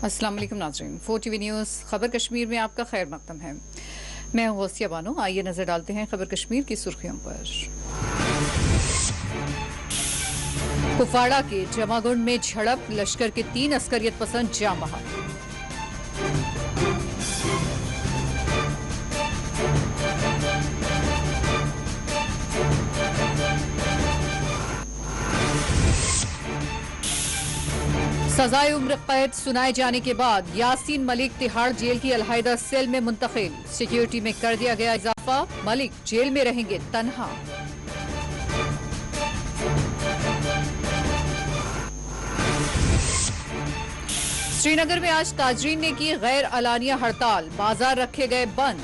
अस्सलाम वालेकुम नाज़रीन, 4 टीवी न्यूज़ खबर कश्मीर में आपका खैर मकदम है। मैं गौसिया बानो। आइए नजर डालते हैं खबर कश्मीर की सुर्खियों पर। कुपवाड़ा के जमागुंड में झड़प, लश्कर के 3 अस्करियत पसंद जाम बहक। सजाए उम्र कैद सुनाए जाने के बाद यासीन मलिक तिहाड़ जेल की अलहदा सेल में मुंतकिल। सिक्योरिटी में कर दिया गया इजाफा, मलिक जेल में रहेंगे तन्हा। श्रीनगर में आज ताजरीन ने की गैर अलानिया हड़ताल, बाजार रखे गए बंद।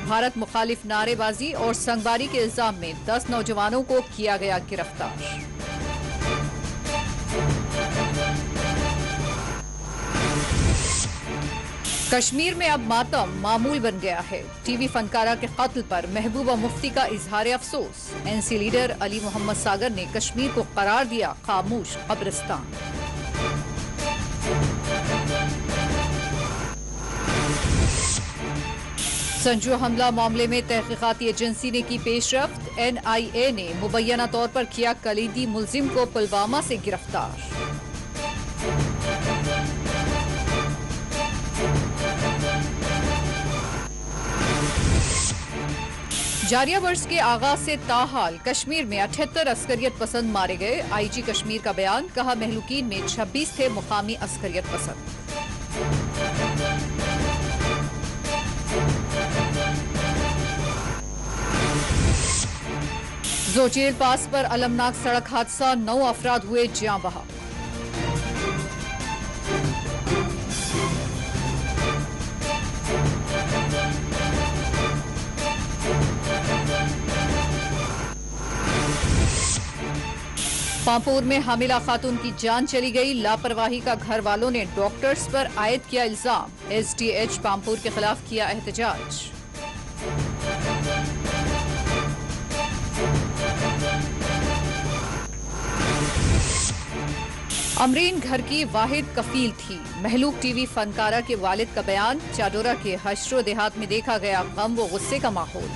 भारत मुखालिफ नारेबाजी और संगबारी के इल्जाम में 10 नौजवानों को किया गया गिरफ्तार। कश्मीर में अब मातम मामूल बन गया है। टीवी फनकारा के कत्ल पर महबूबा मुफ्ती का इजहार अफसोस। एनसी लीडर अली मोहम्मद सागर ने कश्मीर को करार दिया खामोश कब्रिस्तान। संजू हमला मामले में तहकीकाती एजेंसी ने की पेशरफ्त। NIA ने मुबैना तौर पर किया कलीदी मुलजिम को पुलवामा से गिरफ्तार। जारिया वर्ष के आगाज से ताहाल कश्मीर में 78 अस्करियत पसंद मारे गए। IG कश्मीर का बयान, कहा महलूकीन में 26 थे मुकामी अस्करियत पसंद। जोचेल पास पर अलमनाक सड़क हादसा, 9 अफराद हुए जाँ बहक। पांपोर में हामिला खातून की जान चली गई, लापरवाही का घर वालों ने डॉक्टर्स पर आयद किया इल्जाम। SDH पांपोर के खिलाफ किया एहतजाज। अमरीन घर की वाहिद कफील थी। महलूक टीवी फनकारा के वालिद का बयान, चाडोरा के हशरो देहात में देखा गया गम व गुस्से का माहौल।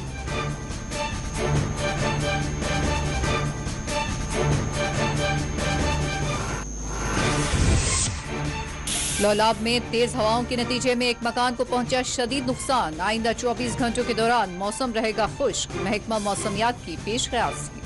लौलाब में तेज हवाओं के नतीजे में एक मकान को पहुंचा शदीद नुकसान। आइंदा 24 घंटों के दौरान मौसम रहेगा खुश्क, महकमा मौसमियात की पेशकयासी।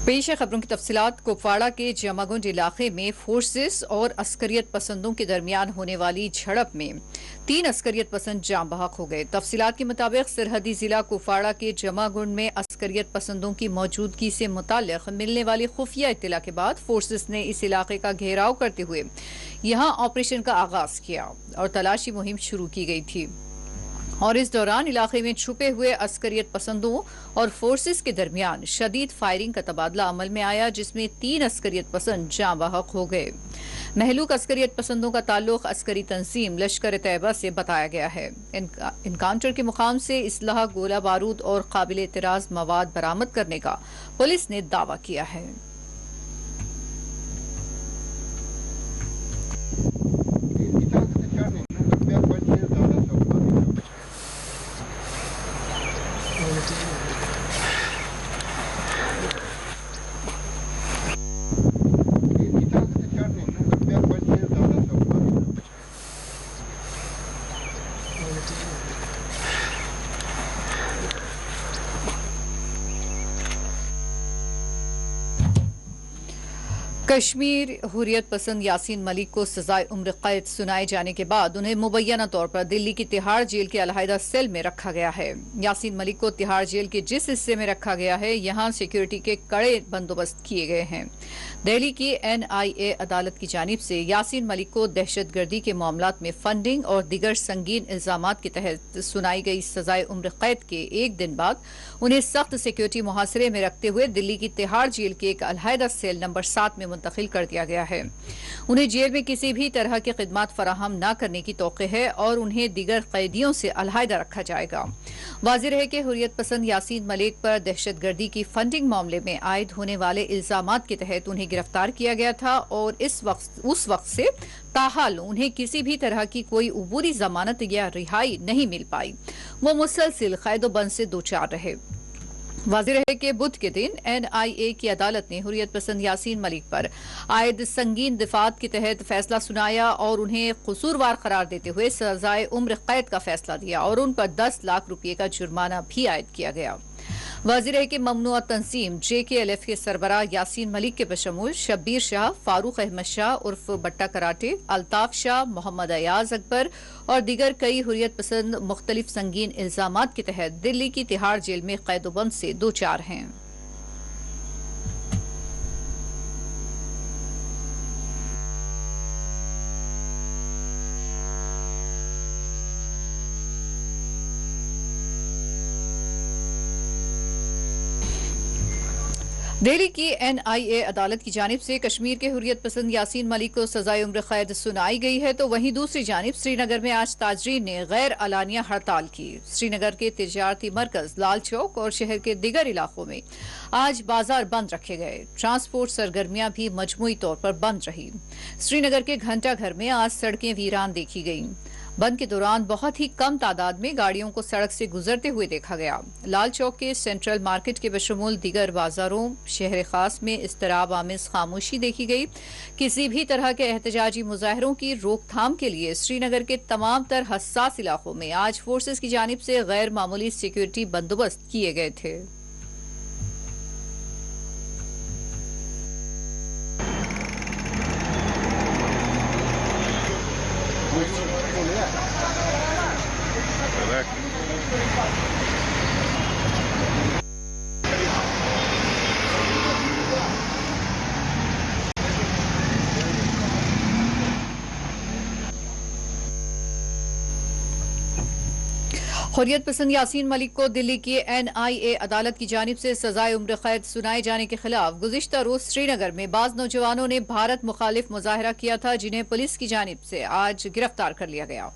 पेश है खबरों की तफसीलात। कुपवाड़ा के जमागुंड इलाके में फोर्सेस और अस्करियत पसंदों के दरमियान होने वाली झड़प में 3 अस्करियत पसंद जाम बहक हो गए। तफसीलात के मुताबिक सरहदी जिला कुपवाड़ा के जमागुंड में अस्करियत पसंदों की मौजूदगी से मुताल्लिक मिलने वाली खुफिया इत्तला के बाद फोर्सेस ने इस इलाके का घेराव करते हुए यहां ऑपरेशन का आगाज किया और तलाशी मुहिम शुरू की गई थी। और इस दौरान इलाके में छुपे हुए अस्करियत पसंदों और फोर्सेस के दरमियान शदीद फायरिंग का तबादला अमल में आया, जिसमें 3 अस्करियत पसंद जाँ बहक हो गए। महलूक अस्करियत पसंदों का ताल्लुक अस्करी तंजीम लश्कर तैयबा से बताया गया है। इनकाउंटर के मुकाम से इसलाह, गोला बारूद और काबिल एतराज मवाद बरामद करने का पुलिस ने दावा किया है। कश्मीर हुर्रियत पसंद यासीन मलिक को सजाए उम्र कैद सुनाए जाने के बाद उन्हें मुबैना तौर पर दिल्ली की तिहाड़ जेल के अलहदा सेल में रखा गया है। यासीन मलिक को तिहाड़ जेल के जिस हिस्से में रखा गया है, यहां सिक्योरिटी के कड़े बंदोबस्त किए गए हैं। दिल्ली की NIA अदालत की जानिब से यासीन मलिक को दहशतगर्दी के मामलात में फंडिंग और दीगर संगीन इल्जामात के तहत सुनाई गई सजाए उम्र कैद के एक दिन बाद उन्हें सख्त सिक्योरिटी मुहासरे में रखते हुए दिल्ली की तिहाड़ जेल के एक अलहदा सेल नंबर 7 में मुंतकिल कर दिया गया है। उन्हें जेल में किसी भी तरह की खिदमत फराहम न करने की तौक़े है और उन्हें दीगर कैदियों से अलहदा रखा जाएगा। वाज़ेह रहे कि हुर्रियत पसंद यासीन मलिक पर दहशतगर्दी की फंडिंग मामले में आयद होने वाले इल्जामात के तहत उन्हें गिरफ्तार किया गया था और उस वक्त से ताहाल उन्हें किसी भी तरह की कोई उबूरी जमानत या रिहाई नहीं मिल पाई। वो मुसलसिल कैद बंद से दो चार रहे। वाज़ेह रहे कि बुध के दिन NIA की अदालत ने हुर्रियत पसंद यासीन मलिक पर आयद संगीन दिफात के तहत फैसला सुनाया और उन्हें कसूरवार करार देते हुए सजाए उम्र कैद का फैसला दिया और उन पर 10 लाख रुपये का जुर्माना भी आयद किया गया। वाज़ेह रहे कि ममनुआ तंजीम JKLF के सरबराह यासीन मलिक के बशमूल शब्बीर शाह, फारूक अहमद शाह उर्फ बट्टा कराटे, अल्ताफ शाह, मोहम्मद अयाज अकबर और दीगर कई हुर्रियत पसंद मुख्तलिफ संगीन इल्जामात के तहत दिल्ली की तिहाड़ जेल में कैदोबंद से दो चार हैं। दिल्ली की NIA अदालत की जानिब से कश्मीर के हुर्रियत पसंद यासीन मलिक को सजाए उम्र कैद सुनाई गई है, तो वहीं दूसरी जानिब श्रीनगर में आज ताजरीन ने गैर अलानिया हड़ताल की। श्रीनगर के तिजारती मरकज लाल चौक और शहर के दिगर इलाकों में आज बाजार बंद रखे गए। ट्रांसपोर्ट सरगर्मियां भी मजमूई तौर पर बंद रही। श्रीनगर के घंटा घर में आज सड़कें वीरान देखी गईं। बंद के दौरान बहुत ही कम तादाद में गाड़ियों को सड़क से गुजरते हुए देखा गया। लाल चौक के सेंट्रल मार्केट के बशमूल दिगर बाजारों शहर खास में इस्तराब आमिज खामोशी देखी गई। किसी भी तरह के एहतजाजी मुजाहरों की रोकथाम के लिए श्रीनगर के तमाम तर हसास इलाकों में आज फोर्सेस की जानिब से गैर मामूली सिक्योरिटी बंदोबस्त किए गए थे। हुर्रियत पसंद यासीन मलिक को दिल्ली की NIA अदालत की जानिब से सजाए उम्र कैद सुनाए जाने के खिलाफ गुज़िश्ता रोज श्रीनगर में बाज नौजवानों ने भारत मुखालिफ मुजाहरा किया था, जिन्हें पुलिस की जानिब से आज गिरफ्तार कर लिया गया।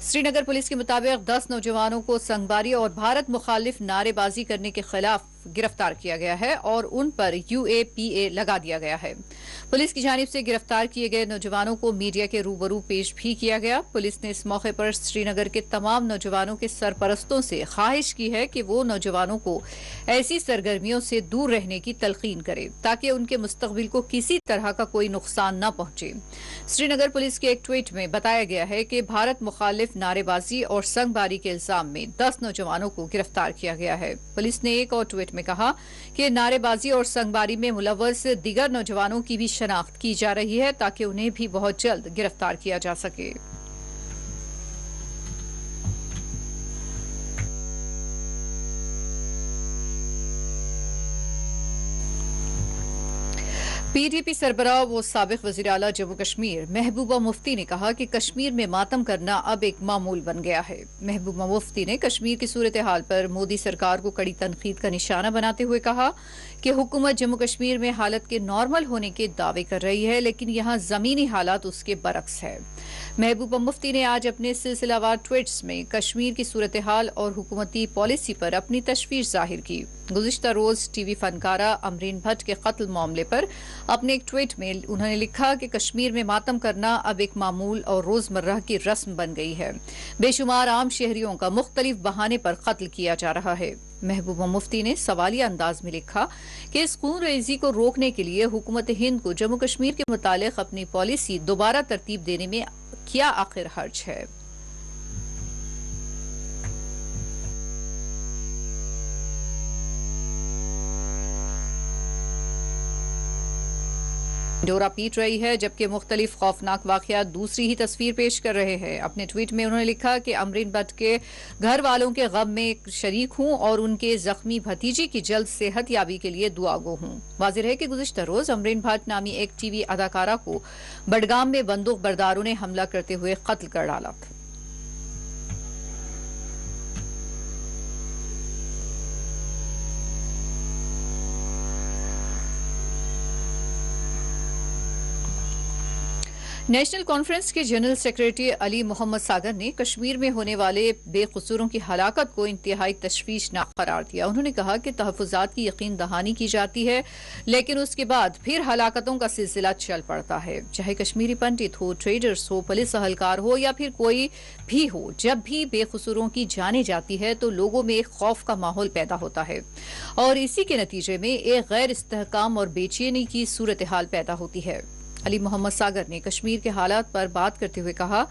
श्रीनगर पुलिस के मुताबिक 10 नौजवानों को संगबारी और भारत मुखालिफ नारेबाजी करने के खिलाफ गिरफ्तार किया गया है और उन पर UAPA लगा दिया गया है। पुलिस की जानिब से गिरफ्तार किए गए नौजवानों को मीडिया के रूबरू पेश भी किया गया। पुलिस ने इस मौके पर श्रीनगर के तमाम नौजवानों के सरपरस्तों से ख्वाहिश की है कि वो नौजवानों को ऐसी सरगर्मियों से दूर रहने की तलकीन करे ताकि उनके मुस्तकबिल को किसी तरह का कोई नुकसान न पहुंचे। श्रीनगर पुलिस के एक ट्वीट में बताया गया है कि भारत मुखालिफ नारेबाजी और संगबारी के इल्जाम में 10 नौजवानों को गिरफ्तार किया गया है। पुलिस ने एक और ट्वीट में कहा कि नारेबाजी और संगबारी में मुलव्वस दीगर नौजवानों की भी शनाख्त की जा रही है ताकि उन्हें भी बहुत जल्द गिरफ्तार किया जा सके। PDP सरबराह व साबिक वज़ीर आला जम्मू कश्मीर महबूबा मुफ्ती ने कहा कि कश्मीर में मातम करना अब एक मामूल बन गया है। महबूबा मुफ्ती ने कश्मीर की सूरत हाल पर मोदी सरकार को कड़ी तनकीद का निशाना बनाते हुए कहा कि हुकूमत जम्मू कश्मीर में हालत के नॉर्मल होने के दावे कर रही है, लेकिन यहाँ जमीनी हालात उसके बरक्स है। महबूबा मुफ्ती ने आज अपने सिलसिलावार ट्वीट्स में कश्मीर की सूरत हाल और हुकूमती पॉलिसी पर अपनी तशवीश जाहिर की। गुज़िश्ता रोज टीवी फनकारा अमरीन भट्ट के कत्ल मामले पर अपने एक ट्वीट में उन्होंने लिखा कि कश्मीर में मातम करना अब एक मामूल और रोजमर्रा की रस्म बन गई है। बेशुमार आम शहरियों का मुख्तलिफ बहाने पर कत्ल किया जा रहा है। महबूबा मुफ्ती ने सवालिया अंदाज में लिखा कि इस खून रेजी को रोकने के लिए हुकूमत हिंद को जम्मू कश्मीर के मुतालिक अपनी पॉलिसी दोबारा तरतीब देने में क्या आखिर हर्ज है। डोरा पीट रही है, जबकि मुख्तलिफ खौफनाक वाकयात दूसरी ही तस्वीर पेश कर रहे हैं। अपने ट्वीट में उन्होंने लिखा कि अमरीन भट्ट के घर वालों के गम में शरीक हूं और उनके जख्मी भतीजी की जल्द सेहत याबी के लिए दुआगो हूं। वाज़ेह है कि गुज़िश्ता रोज अमरीन भट्ट नामी एक टीवी अदाकारा को बडगाम में बंदूक बरदारों ने हमला करते हुए कत्ल कर डाला था। नेशनल कॉन्फ्रेंस के जनरल सेक्रेटरी अली मोहम्मद सागर ने कश्मीर में होने वाले बेकसूरों की हलाकत को इंतहाई तशवीशनाक करार दिया। उन्होंने कहा कि तहफ़्फ़ुज़ात की यकीन दहानी की जाती है, लेकिन उसके बाद फिर हलाकतों का सिलसिला चल पड़ता है। चाहे कश्मीरी पंडित हो, ट्रेडर्स हो, पुलिस अहलकार हो या फिर कोई भी हो, जब भी बेकसूरों की जाने जाती है तो लोगों में एक खौफ का माहौल पैदा होता है और इसी के नतीजे में एक गैर इस्तेहकाम और बेचैनी की सूरत हाल पैदा होती है। अली मोहम्मद सागर ने कश्मीर के हालात पर बात करते हुए कहा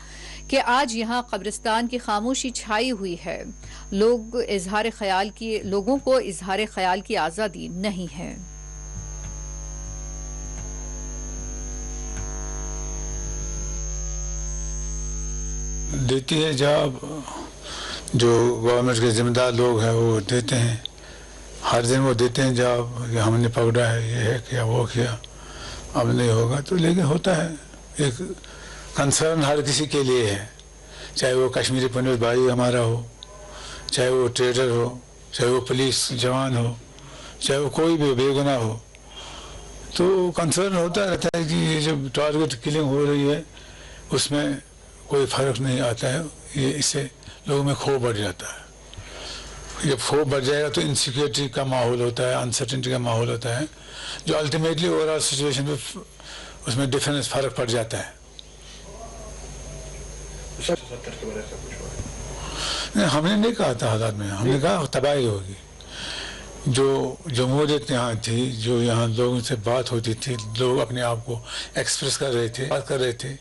कि आज यहाँ कब्रिस्तान की खामोशी छाई हुई है। लोगों को इजहार ख्याल की आज़ादी नहीं है। देती है जवाब जो गवर्नमेंट के जिम्मेदार लोग हैं वो देते हैं, हर दिन वो देते हैं जवाब कि हमने पकड़ा है, ये है किया, वो किया, अब नहीं होगा। तो लेकिन होता है, एक कंसर्न हर किसी के लिए है, चाहे वो कश्मीरी पंडित भाई हमारा हो, चाहे वो ट्रेडर हो, चाहे वो पुलिस जवान हो, चाहे वो कोई भी बेगुनाह हो, तो कंसर्न होता रहता है कि ये जब टारगेट किलिंग हो रही है उसमें कोई फ़र्क नहीं आता है, ये इससे लोगों में खौफ बढ़ जाता है। जब खौफ बढ़ जाएगा तो इनसिक्योरिटी का माहौल होता है, अनसर्टेनिटी का माहौल होता है, जो अल्टीमेटली ओवरऑल सिचुएशन में उसमें डिफरेंस फ़र्क पड़ जाता है। नहीं, हमने नहीं कहा था हालात में, हमने कहा तबाही होगी। जो जमहूरियत यहाँ थी, जो यहाँ लोगों से बात होती थी, लोग अपने आप को एक्सप्रेस कर रहे थे, बात कर रहे थे,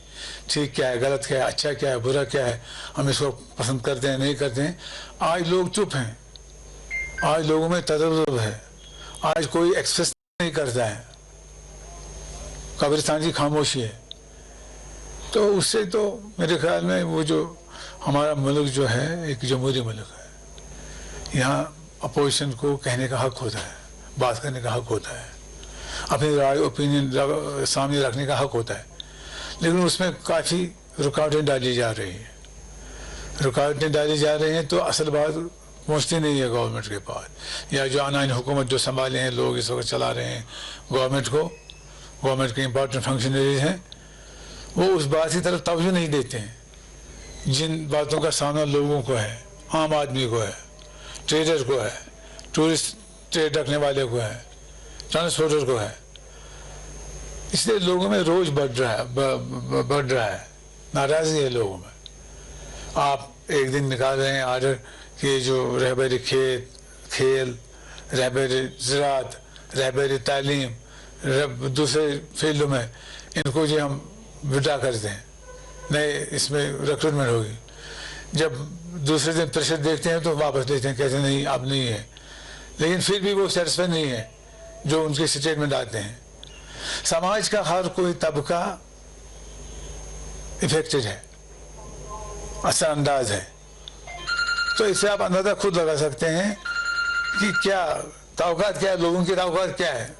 ठीक क्या है, गलत क्या है, अच्छा क्या है, बुरा क्या है, हम इसको पसंद करते हैं, नहीं करते हैं। आज लोग चुप हैं, आज लोगों में तजर्रुब है, आज कोई एक्सप्रेस नहीं करता है, कब्रिस्तान की खामोशी है। तो उससे तो मेरे ख्याल में वो जो हमारा मुल्क जो है एक जमहूरी मुल्क है, यहाँ अपोजिशन को कहने का हक होता है, बात करने का हक होता है, अपनी राय ओपिनियन सामने रखने का हक होता है, लेकिन उसमें काफ़ी रुकावटें डाली जा रही हैं। रुकावटें डाली जा रही हैं तो असल बात पहुँचती नहीं है गवर्नमेंट के पास, या जो आनाइन हुकूमत जो संभाले हैं लोग इस वक्त चला रहे हैं गवर्नमेंट को, गवर्नमेंट के इंपॉर्टेंट फंक्शनरीज हैं, वो उस बात की तरफ तवज्जो नहीं देते हैं जिन बातों का सामना लोगों को है, आम आदमी को है, ट्रेडर को है, टूरिस्ट ट्रेड रखने वाले को है, ट्रांसपोर्टर को है। इसलिए लोगों में रोज बढ़ रहा है, नाराज़गी है लोगों में। आप एक दिन निकाल रहे हैं आर्डर कि जो रहबरी खेल, रहबरी ज़राअत, रहबरी तालीम, दूसरे फील्डों में इनको जो हम विड्रा करते हैं, नए इसमें रिक्रूटमेंट होगी, जब दूसरे दिन प्रेशर देखते हैं तो वापस लेते हैं, कहते हैं नहीं अब नहीं है, लेकिन फिर भी वो सेटिस्फाई नहीं है जो उनके स्टेटमेंट आते हैं। समाज का हर कोई तबका इफेक्टेड है, असरअंदाज है। तो इससे आप अंदाजा खुद लगा सकते हैं कि क्या तवक्कात क्या है, लोगों की तवक्कात क्या है।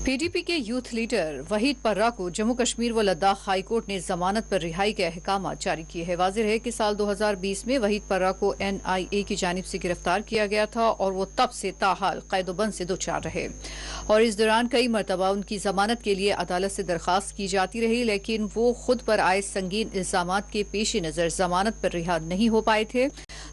पीडीपी के यूथ लीडर वहीद पर्रा को जम्मू कश्मीर व लद्दाख हाई कोर्ट ने जमानत पर रिहाई के अहकाम जारी किए हैं। वाज़ेह है कि साल 2020 में वहीद पर्रा को NIA की जानिब से गिरफ्तार किया गया था और वो तब से ताहाल कैदोबंद से दोचार रहे और इस दौरान कई मरतबा उनकी जमानत के लिए अदालत से दरख्वास्त की जाती रही, लेकिन वो खुद पर आए संगीन इल्जामात के पेश नज़र जमानत पर रिहा नहीं हो पाए थे।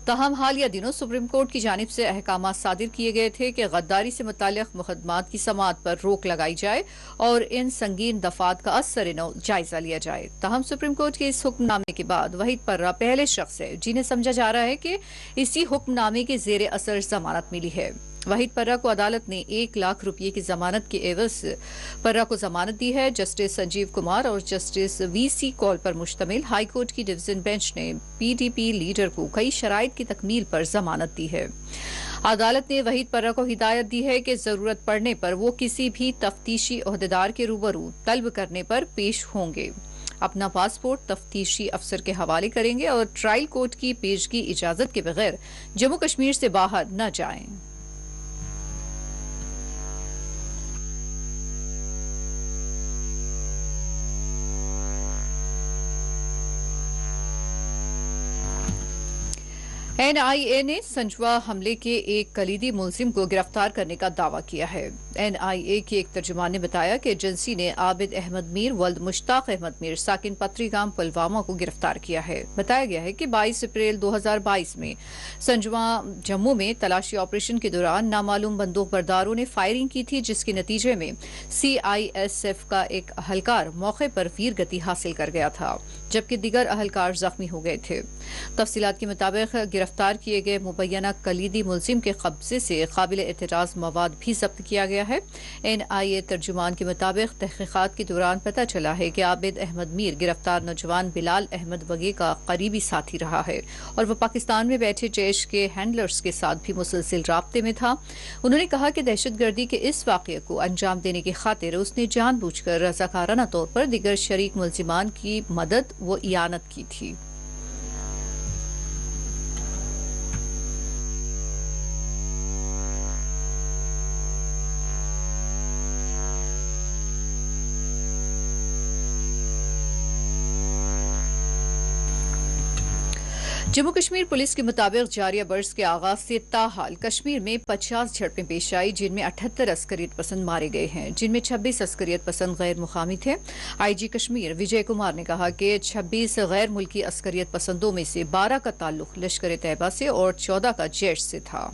तहम हालिया दिनों सुप्रीम कोर्ट की जानिब से अहकाम सादिर किए गए थे कि गद्दारी से मुताल्लिक मुकदमात की समाअत पर रोक लगाई जाए और इन संगीन दफात का असर जायजा लिया जाए। तहम सुप्रीम कोर्ट के इस हुक्मनामे के बाद वहीद पर्रा पहले शख्स है जिन्हें समझा जा रहा है कि इसी हुक्मनामे के जेर असर जमानत मिली है। वहीद पर्रा को अदालत ने 1 लाख रुपये की जमानत के एवज पर्रा को जमानत दी है। जस्टिस संजीव कुमार और जस्टिस VC कॉल पर मुश्तमिल हाईकोर्ट की डिवीजन बेंच ने PDP लीडर को कई शराइत की तकमील पर जमानत दी है। अदालत ने वहीद पर्रा को हिदायत दी है कि जरूरत पड़ने पर वो किसी भी तफ्तीशी ओहदेदार के रूबरू तलब करने पर पेश होंगे, अपना पासपोर्ट तफ्तीशी अफसर के हवाले करेंगे और ट्रायल कोर्ट की पेशगी इजाजत के बगैर जम्मू कश्मीर से बाहर न जाएं। एनआईए ने संजवा हमले के एक कलीदी मुलजिम को गिरफ्तार करने का दावा किया है। एनआईए के एक तर्जुमान ने बताया कि एजेंसी ने आबिद अहमद मीर वल्द मुश्ताक अहमद मीर साकिन पत्री गांव पुलवामा को गिरफ्तार किया है। बताया गया है कि 22 अप्रैल 2022 में संजवा जम्मू में तलाशी ऑपरेशन के दौरान नामालूम बंदूक बरदारों ने फायरिंग की थी, जिसके नतीजे में सीआईएसएफ का एक अहलकार मौके पर वीर गति हासिल कर गया था, जबकि दीगर अहलकार जख्मी हो गए थे। तफसीलात के मुताबिक गिरफ्तार किए गए मुबैना कलीदी मुलजिम के कब्जे से काबिल एतराज मवाद भी जब्त किया गया है। एनआईए तर्जुमान के मुताबिक तहकीकात के दौरान पता चला है कि आबिद अहमद मीर गिरफ्तार नौजवान बिलाल अहमद वगे का करीबी साथी रहा है और वह पाकिस्तान में बैठे जैश के हैंडलर्स के साथ भी मुसलसिल राब्ते में था। उन्होंने कहा कि दहशतगर्दी के इस वाक़ये को अंजाम देने की खातिर उसने जानबूझकर रज़ाकाराना तौर पर दीगर शरीक मुलजिमान की मदद व इयानत की थी। जम्मू कश्मीर पुलिस के मुताबिक जारिया बर्स के आगाज से ताहाल कश्मीर में 50 झड़पें पेश आई, जिनमें 78 अस्करियत पसंद मारे गए हैं, जिनमें 26 अस्करियत पसंद गैर मुकामी थे। आईजी कश्मीर विजय कुमार ने कहा कि 26 गैर मुल्की अस्करियत पसंदों में से 12 का ताल्लुक लश्कर तैयबा से और 14 का जैश से था।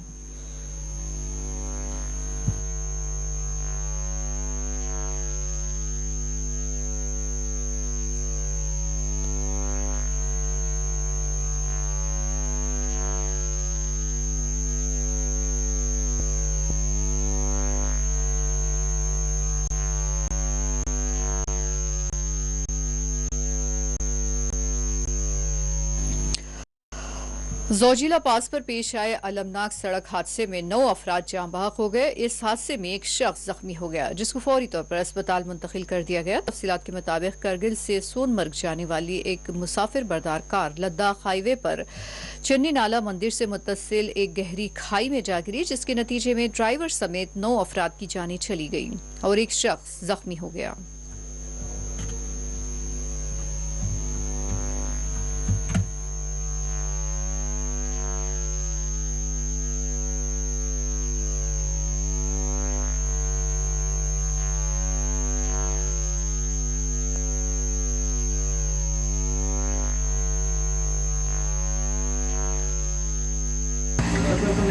जोजिला पास पर पेश आए अलमनाक सड़क हादसे में 9 अफराद जाँ बहक हो गए। इस हादसे में एक शख्स जख्मी हो गया, जिसको फौरी तौर पर अस्पताल मुंतकिल कर दिया गया। तफसीलात के मुताबिक करगिल से सोनमर्ग जाने वाली एक मुसाफिर बरदार कार लद्दाख हाईवे पर चन्नी नाला मंदिर से मुत्तसिल एक गहरी खाई में जा गिरी, जिसके नतीजे में ड्राइवर समेत 9 अफराद की जानें चली गई और एक शख्स जख्मी हो गया।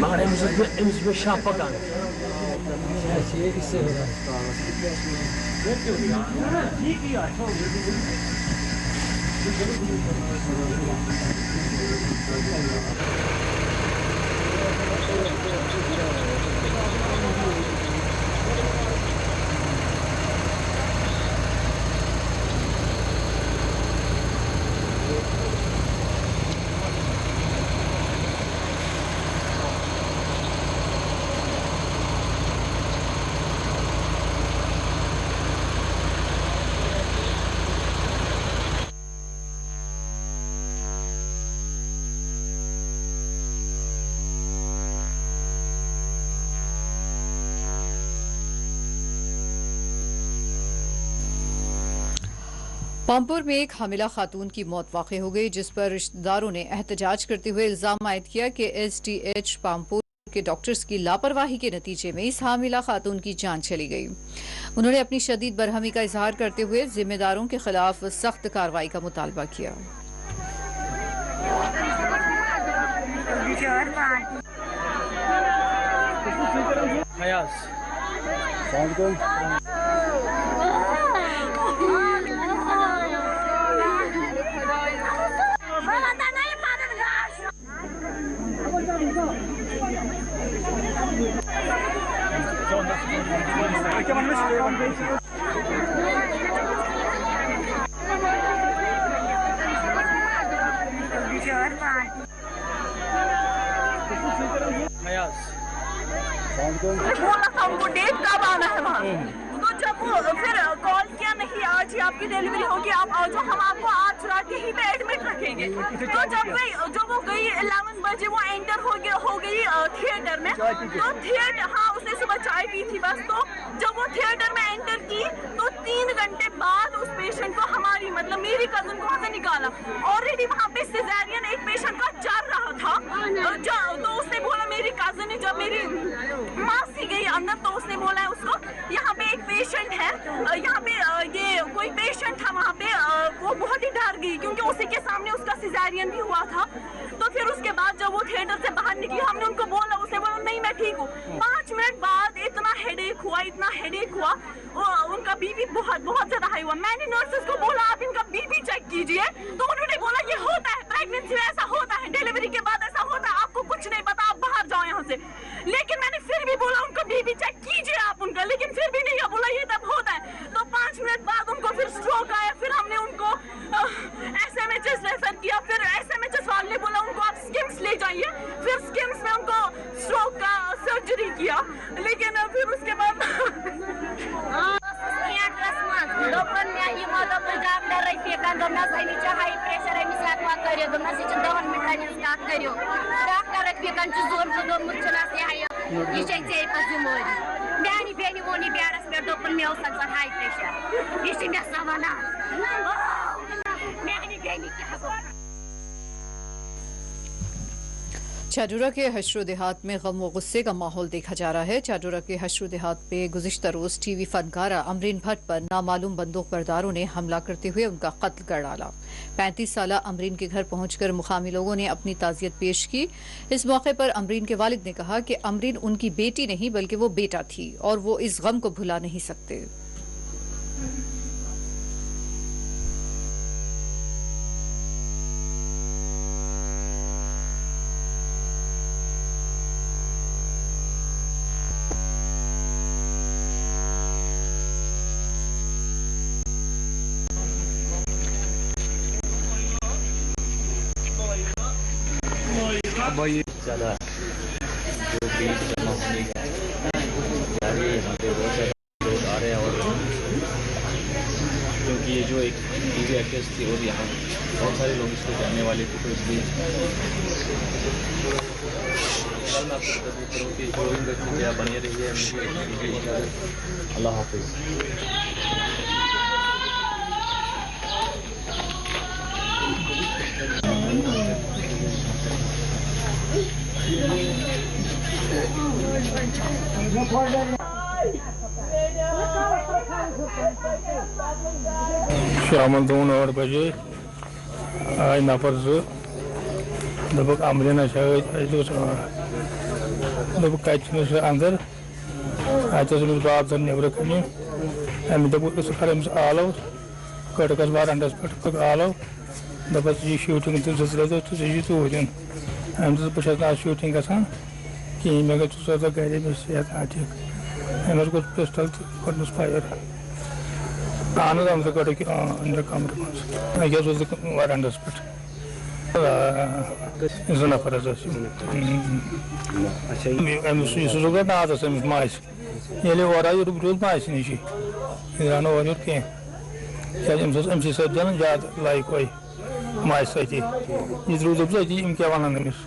Maar hem is beschaffen kan. Pampore में एक हामिला खातून की मौत वाक़ई हो गई, जिस पर रिश्तेदारों ने एहतजाज करते हुए इल्जाम आयद किया कि एसटीएच पामपुर के डॉक्टर्स की लापरवाही के नतीजे में इस हामिला खातून की जान चली गई। उन्होंने अपनी शदीद बरहमी का इजहार करते हुए जिम्मेदारों के खिलाफ सख्त कार्रवाई का मुतालबा किया। बोला था उनको डेट कब आना है वहाँ, तो जब वो फिर कॉल किया नहीं आज ही आपकी डिलीवरी होगी, आप आ जाओ, हम आपको आज रात यहीं पे एडमिट रखेंगे। तो जब वो गई 11 बजे वो एंटर हो गई थिएटर में, तो थिएटर हाँ उसने सुबह चाय पी थी बस। तो जब वो थिएटर में एंटर की तो 3 घंटे बाद उस पेशेंट को मेरी कजन को वहाँ से निकाला। ऑलरेडी वहाँ पे सिजेरियन एक पेशेंट का चल रहा था। तो उसने बोला, मेरी कजन ने जब मेरी मासी गई अंदर तो उसने बोला उसको यहाँ पे एक पेशेंट है, यहाँ पे ये कोई पेशेंट था वहाँ पे। वो बहुत ही डर गई क्योंकि उसी के सामने उसका सिजेरियन भी हुआ था। तो फिर उसके बाद जब वो थिएटर से बाहर निकली, हमने उनको बोला, उसने बोला नहीं मैं ठीक हूँ। 5 मिनट बाद इतना हेडेक हुआ, उनका बीपी बहुत ज्यादा हाई हुआ। मैंने नर्सेस को बोला आप इनका बीपी चेक कीजिए, तो उन्होंने बोला ये होता है, प्रेगनेंसी में ऐसा होता है, डिलीवरी के बाद ऐसा होता है, आपको कुछ नहीं पता, आप बाहर जाओ यहाँ से। लेकिन मैंने फिर भी बोला उनका बीपी चेक कीजिए आप उनका, लेकिन फिर भी नहीं बोला ये तब होता है। तो 5 मिनट बाद उनको फिर स्ट्रोक आया। फिर हमने उनको SMHS रेफर किया। फिर SMHS वाले ने बोला उनको आप स्किम्स ले जाइए। फिर स्किम्स में उनको स्ट्रोक का सर्जरी किया। लेकिन फिर उसके बाद Many penny money bearers were open meals and high pressure. You see, that's Savannah. Many penny. Chadoora के हशरो देहात में गम व गुस्से का माहौल देखा जा रहा है। चाडोरा के हशरो देहात पे गुज़िश्ता रोज टीवी फनकारा अमरीन भट्ट पर नामालूम बंदूक बरदारों ने हमला करते हुए उनका कत्ल कर डाला। 35 साला अमरीन के घर पहुंचकर मुकामी लोगों ने अपनी ताज़ियत पेश की। इस मौके पर अमरीन के वालिद ने कहा कि अमरीन उनकी बेटी नहीं बल्कि वो बेटा थी और वो इस गम को भुला नहीं सकते। ज़्यादा जो भीड़ जमा होने का जारी है, यहाँ पे बहुत ज़्यादा लोग आ रहे हैं। और क्योंकि ये जो एक टीवी एक्ट्रेस थी और यहाँ बहुत सारे लोग इसको जानने वाले थे, तो इसलिए फिलहाल मैं आपको बता देता हूँ कि जो इन बच्चे बने रही है। अल्लाह हाफिज़। शाम 2 बजे आए नफर दबक अमरीन दब कत अंदर बाप नबर कन अमे दस कर आल कटकस वारंटस पे आल दपस यह शूटिंग 2-3 दह तो तूर अमे बहुत शूटिंग गसान कहीं मे गो गर मे सेहत ना ठीक अमे गो पिस्टल तो फायर अहन अम गो अंदर कमर मज वारंडस पे 2 नफर सो गो नादस अमिस मास ये और रूद मास नश यह आनो वन क्या अम्स सन ज्यादा लाइक वही मास सती यह रूद सती क्या वन अमिस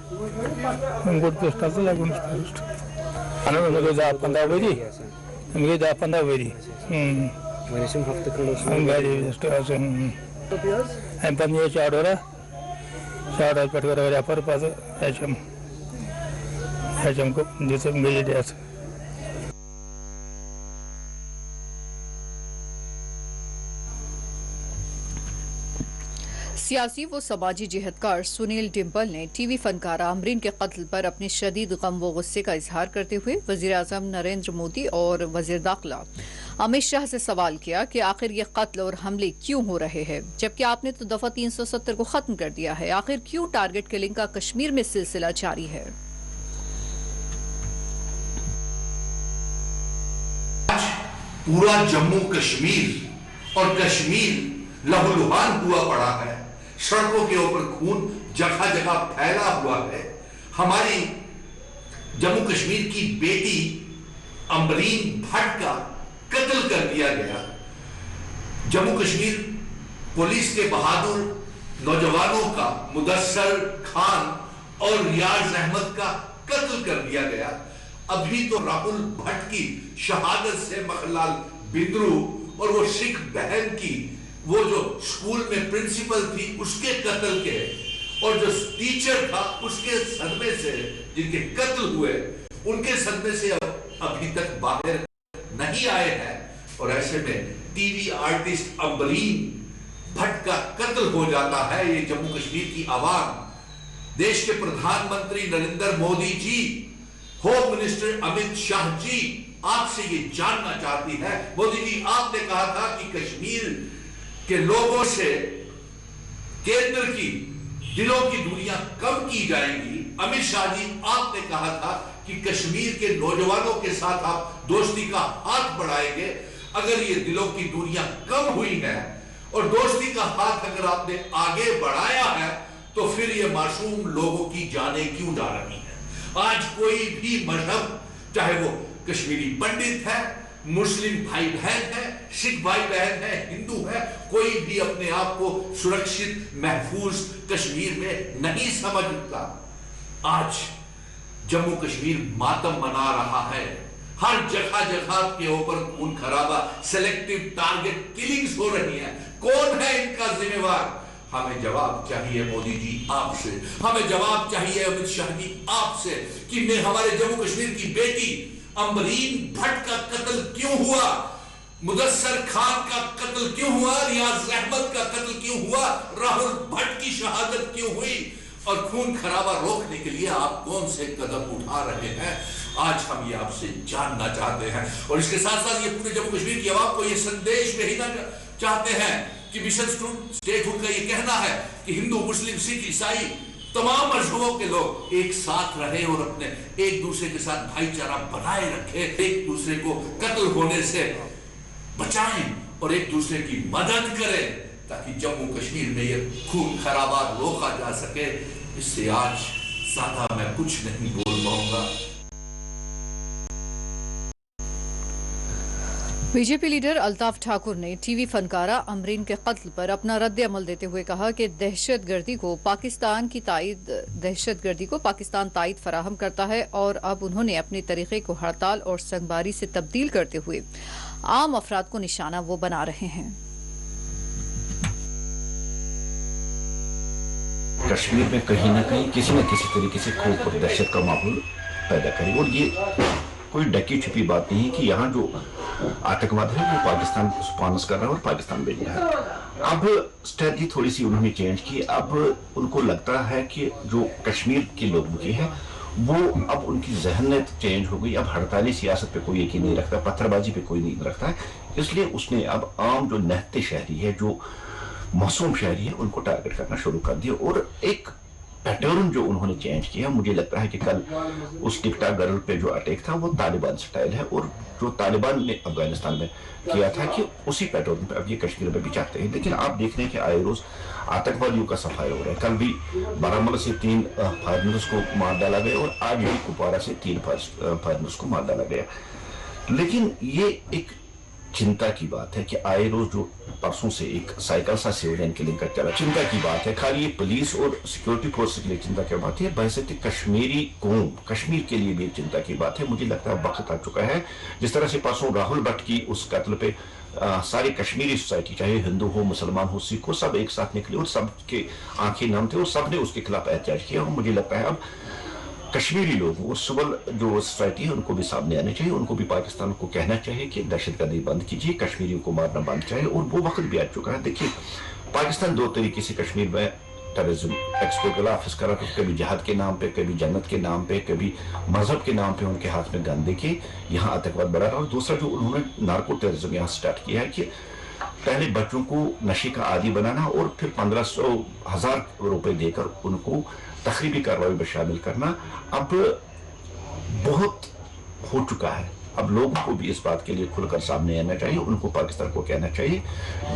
गो पिस्टल तो लगन फर्स्ट अहन मे गई 10-15 वरी मे गई 10-15 वरी अम पे चाडोरा पे रेफर पे HM को जिससे गई डेथ। सियासी व समाजी जिहदकार सुनील डिम्पल ने टीवी फनकारा अमरीन के कत्ल पर अपने शदीद गम व गुस्से का इजहार करते हुए वज़ीर-ए-आज़म नरेंद्र मोदी और वज़ीर दाखिला अमित शाह से सवाल किया कि आखिर ये कत्ल और हमले क्यों हो रहे हैं, जबकि आपने तो दफा 370 को खत्म कर दिया है। आखिर क्यों टारगेट किलिंग का कश्मीर में सिलसिला जारी है। पूरा जम्मू कश्मीर और कश्मीर लहूलुहान हुआ पड़ा है, सड़कों के ऊपर खून जगह जगह फैला हुआ है। हमारी जम्मू कश्मीर की बेटी अमरीन भट्ट का कत्ल कर दिया गया। जम्मू कश्मीर पुलिस के बहादुर नौजवानों का मुदस्सर खान और रियाज अहमद का कत्ल कर दिया गया। अभी तो राहुल भट्ट की शहादत से मखनलाल बिंद्रू और वो सिख बहन की वो जो स्कूल में प्रिंसिपल थी उसके कत्ल के और जो टीचर था उसके सदमे से, जिनके कत्ल हुए, उनके सदमे से अभी तक बाहर नहीं आए हैं। और ऐसे में टीवी आर्टिस्ट अम्बरीन भट्ट का कत्ल हो जाता है। ये जम्मू कश्मीर की आवाम, देश के प्रधानमंत्री नरेंद्र मोदी जी, होम मिनिस्टर अमित शाह जी आपसे ये जानना चाहती है। मोदी जी, आपने कहा था कि कश्मीर के लोगों से केंद्र की दिलों की दूरियां कम की जाएंगी। अमित शाह जी, आपने कहा था कि कश्मीर के नौजवानों के साथ आप दोस्ती का हाथ बढ़ाएंगे। अगर ये दिलों की दूरियां कम हुई हैं और दोस्ती का हाथ अगर आपने आगे बढ़ाया है, तो फिर ये मासूम लोगों की जानें क्यों जा रही हैं? आज कोई भी मजहब, चाहे वो कश्मीरी पंडित है, मुस्लिम भाई बहन है, सिख भाई बहन है, हिंदू है, कोई भी अपने आप को सुरक्षित महफूज कश्मीर में नहीं समझता। आज जम्मू कश्मीर मातम मना रहा है। हर जगह जगह के ऊपर खून खराबा, सेलेक्टिव टारगेट किलिंग्स हो रही हैं। कौन है इनका जिम्मेवार? हमें जवाब चाहिए मोदी जी आपसे, हमें जवाब चाहिए अमित शाह जी आपसे कि हमारे जम्मू कश्मीर की बेटी अम्बरीन भट्ट का कत्ल क्यों हुआ, मुदस्सर खान का कत्ल क्यों हुआ, रियाज अहमद का कत्ल क्यों हुआ, राहुल भट्ट की शहादत क्यों हुई, और खून खराबा रोकने के लिए आप कौन से कदम उठा रहे हैं? आज हम ये आपसे जानना चाहते हैं। और इसके साथ साथ ये पूरे जम्मू कश्मीर की आवाम को ये संदेश भेजना चाहते हैं कि मिशन स्टेटहुड का ये कहना है कि हिंदू, मुस्लिम, सिख, ईसाई, तमाम मजहबों के लोग एक साथ रहे और अपने एक दूसरे के साथ भाईचारा बनाए रखें, एक दूसरे को कत्ल होने से बचाएं और एक दूसरे की मदद करें, ताकि जम्मू कश्मीर में ये खून खराबा रोका जा सके। इससे आज ज्यादा मैं कुछ नहीं बोल पाऊंगा। बीजेपी लीडर अल्ताफ ठाकुर ने टीवी फनकारा अमरीन के कत्ल पर अपना रद्द अमल देते हुए कहा कि दहशतगर्दी को पाकिस्तान ताईद फराहम करता है और अब उन्होंने अपने तरीके को हड़ताल और संगबारी से तब्दील करते हुए आम अफराद को निशाना वो बना रहे हैं। कश्मीर में कहीं ना कहीं किसी न किसी तरीके से खौफ और दहशत का माहौल पैदा करे, और ये कोई ढकी छुपी बात नहीं है कि यहाँ जो आतंकवाद है वो पाकिस्तान को स्पॉन्सर कर रहा है और पाकिस्तान भेज रहा है। अब स्ट्रेटजी थोड़ी सी उन्होंने चेंज की। अब उनको लगता है कि जो कश्मीर के लोगों की है वो अब उनकी जहनियत चेंज हो गई। अब हड़ताली सियासत पे कोई यकीन नहीं रखता, पत्थरबाजी पे कोई नहीं रखता है। इसलिए उसने अब आम जो नहते शहरी है, जो मासूम शहरी है, उनको टारगेट करना शुरू कर दिया। और एक पैटर्न जो उन्होंने चेंज किया, मुझे लगता है कि कल उस टिकटा गर्ल पे जो अटैक था वो तालिबान स्टाइल है, और जो तालिबान ने अफगानिस्तान में किया था कि उसी पैटर्न पे अब ये कश्मीर में भी चाहते हैं। लेकिन आप देख रहे हैं कि आए रोज आतंकवादियों का सफाया हो रहा है। कल भी बारामूला से 3 फायरर्स को मार डाला गया और आज भी कुपवारा से 3 फायरर्स को मार डाला गया। लेकिन ये एक चिंता की बात है कि आए रोज जो परसों से एक साइकिल सा सिविलियन किलिंग का चला, चिंता की बात है। खाली ये पुलिस और सिक्योरिटी फोर्स के लिए चिंता की बात है, बहसत कश्मीरी कौम, कश्मीर के लिए भी चिंता की बात है। मुझे लगता है वक्त आ चुका है, जिस तरह से परसों राहुल भट्ट की उस कत्ल पे सारी कश्मीरी सोसाइटी, चाहे हिंदू हो, मुसलमान हो, सिख हो, सब एक साथ निकले और सबके आंखें नम थे और सबने उसके खिलाफ एहतजाज किया। और मुझे लगता है अब कश्मीरी लोग, वो सुबल जो सोसाइटी है, उनको भी सामने आने चाहिए। उनको भी पाकिस्तान को कहना चाहिए कि दहशतगर्दी बंद कीजिए, कश्मीरियों को मारना बंद चाहिए। और वो वक्त भी आ चुका है। देखिए, पाकिस्तान 2 तरीके से कश्मीर में टेररिज्म एक्सपोर्ट कर रहा था, कभी जहाद के नाम पे, कभी जन्नत के नाम पे, कभी मजहब के नाम पे उनके हाथ में गन देके यहाँ आतंकवाद बढ़ा रहा। और दूसरा जो उन्होंने नार्को टेररिज्म यहाँ स्टार्ट किया है कि पहले बच्चों को नशे का आदी बनाना और फिर 1500-1000 रुपए देकर उनको तखरीबी कार्रवाई में शामिल करना अब बहुत हो चुका है। अब लोगों को भी इस बात के लिए खुलकर सामने आना चाहिए। उनको पाकिस्तान को कहना चाहिए,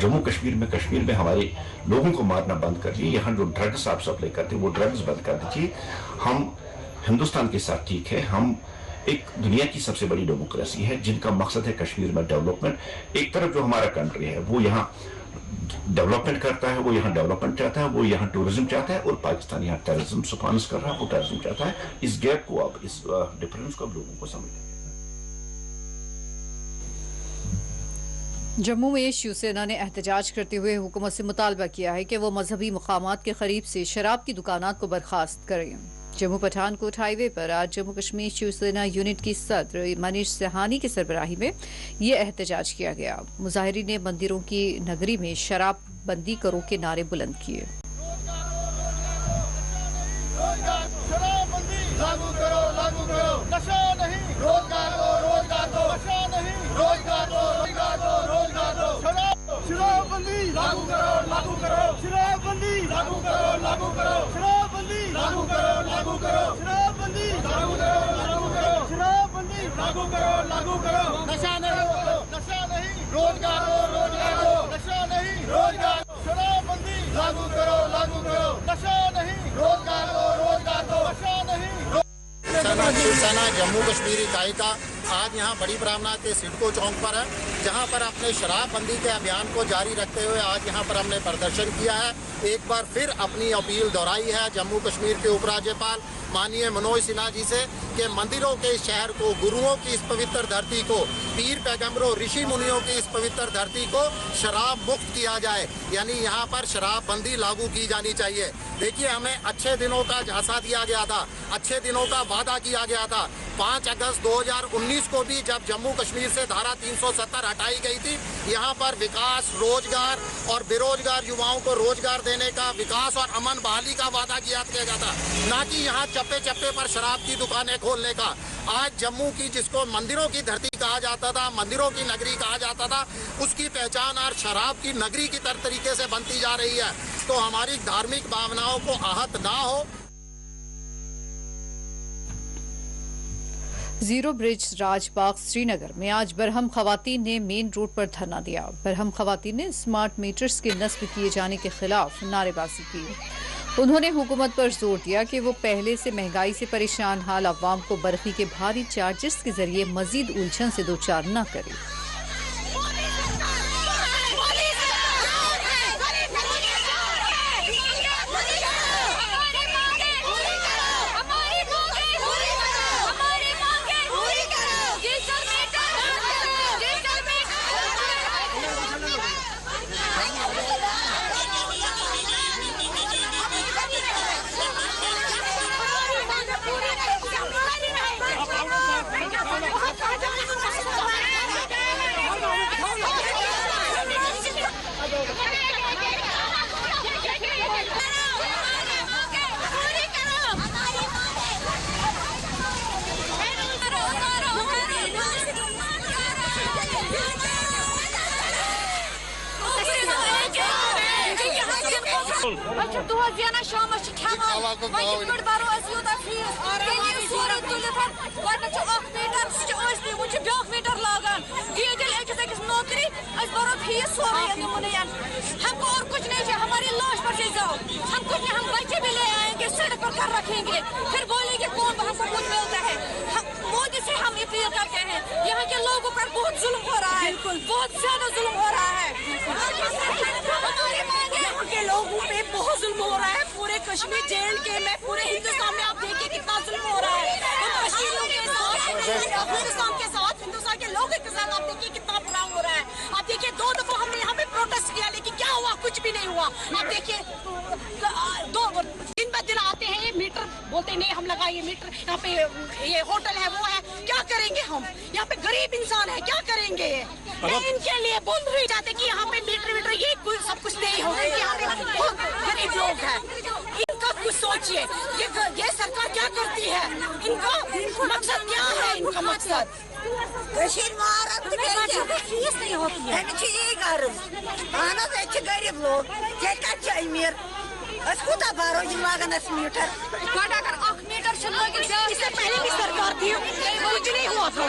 जम्मू कश्मीर में हमारे लोगों को मारना बंद करिए। यहाँ जो ड्रग्स आप सप्लाई करते हैं वो ड्रग्स बंद कर दीजिए। हम हिंदुस्तान के साथ ठीक है, हम एक दुनिया की सबसे बड़ी डेमोक्रेसी है जिनका मकसद है कश्मीर में डेवलपमेंट। एक तरफ जो हमारा कंट्री है वो यहाँ डेवलपमेंट करता है, वो यहाँ डेवलपमेंट चाहता है, वो यहाँ टूरिज्म चाहता है, और पाकिस्तान यहाँ टेररिज्म स्पॉन्सर कर रहा है, वो टेररिज्म चाहता है। इस गैप को अब, इस डिफरेंस को अब लोगों को समझना। जम्मू में शिवसेना ने एहतजाज करते हुए हुकूमत से मुतालबा किया है कि वो मजहबी मकामात के करीब से शराब की दुकानात को बर्खास्त करें। जम्मू पठानकोट हाईवे पर आज जम्मू कश्मीर शिवसेना यूनिट की सदर मनीष सिहानी की सरबराही में ये एहतजाज किया गया। मुजाहिरीन ने मंदिरों की नगरी में शराब बंदी करो के नारे बुलंद किए। लागू करो नशा नहीं, रोजगार दो, नशा नहीं, रोजगार दो, शराबबंदी लागू करो, शराबबंदी लागू करो, शराबबंदी लागू करो, शराबबंदी लागू करो, नशा नहीं, रोजगार दो, नशा नहीं, रोजगार, शराबबंदी लागू करो, नशा नहीं, रोजगार दो, नशा नहीं। शिवसेना जम्मू कश्मीर इकाई का आज यहाँ बड़ी ब्राह्मणा के सिडको चौक पर है, जहाँ पर अपने शराबबंदी के अभियान को जारी रखते हुए आज यहाँ पर हमने प्रदर्शन किया है। एक बार फिर अपनी अपील दोहराई है जम्मू कश्मीर के उपराज्यपाल माननीय मनोज सिन्हा जी से कि मंदिरों के इस शहर को, गुरुओं की इस पवित्र धरती को, पीर पैगंबरों ऋषि मुनियों की इस पवित्र धरती को शराब मुक्त किया जाए, यानी यहाँ पर शराबबंदी लागू की जानी चाहिए। देखिए, हमें अच्छे दिनों का झांसा दिया गया था, अच्छे दिनों का वादा किया गया था। 5 अगस्त 2019 को भी जब जम्मू कश्मीर से धारा 370 हटाई गई थी, यहाँ पर विकास, रोजगार और बेरोजगार युवाओं को रोजगार देने का, विकास और अमन बहाली का वादा किया गया था, ना कि यहाँ चप्पे चप्पे पर शराब की दुकानें खोलने का। आज जम्मू की, जिसको मंदिरों की धरती कहा जाता था, मंदिरों की नगरी कहा जाता था, उसकी पहचान आज शराब की नगरी की तरीके से बनती जा रही है। तो हमारी धार्मिक भावनाओं को आहत ना हो। जीरो ब्रिज राजबाग श्रीनगर में आज बरहम खवातीन ने मेन रोड पर धरना दिया। बरहम खवातीन ने स्मार्ट मीटर्स के नस्ब किए जाने के खिलाफ नारेबाजी की। उन्होंने हुकूमत पर जोर दिया कि वो पहले से महंगाई से परेशान हाल अवाम को बरखी के भारी चार्जेस के जरिए मजीद उलझन से दोचार न करे। हमको और कुछ नहीं चाहिए, हमारी लाश पर से जाओ, हम कुछ नहीं, हम बच्चे भी ले आएंगे, सड़क पर कर रखेंगे, फिर बोलेंगे कौन हमको कुछ मिलता है। मोदी से हम अपील करते हैं, यहाँ के लोगों पर बहुत जुल्म हो रहा है, बहुत ज्यादा जुल्म हो रहा है, यहाँ के लोगों पे बहुत जुल्म हो रहा है। पूरे कश्मीर जेल के में, पूरे हिंदुस्तान में आप देखिए कितना जुल्म हो रहा है। कश्मीरियों के साथ, हिंदुस्तान के साथ, हिंदुस्तान के लोगों के साथ आप देखिए कितना बुरा हो रहा है। आप देखिए 2 दफा हमने यहाँ पे प्रोटेस्ट किया, लेकिन क्या हुआ? कुछ भी नहीं हुआ। आप देखिए 2 दिन ब दिन आते हैं, ये मीटर बोलते नहीं हम लगाएंगे मीटर, यहाँ पे ये होटल है, वो है, क्या करेंगे हम? यहाँ पे गरीब इंसान है, क्या करेंगे? इनके लिए बोल रही जाते कि यहाँ पे मीटर ये सब कुछ नहीं होगा, यहाँ पे बहुत गरीब लोग हैं, इनका कुछ सोचिए। ये सरकार क्या करती है? इनका मकसद क्या है? इनका मकसद गरीब लोग अमीर बारो लागन मीटर मीटर इससे पहले भी सरकार थी, कुछ नहीं हुआ था।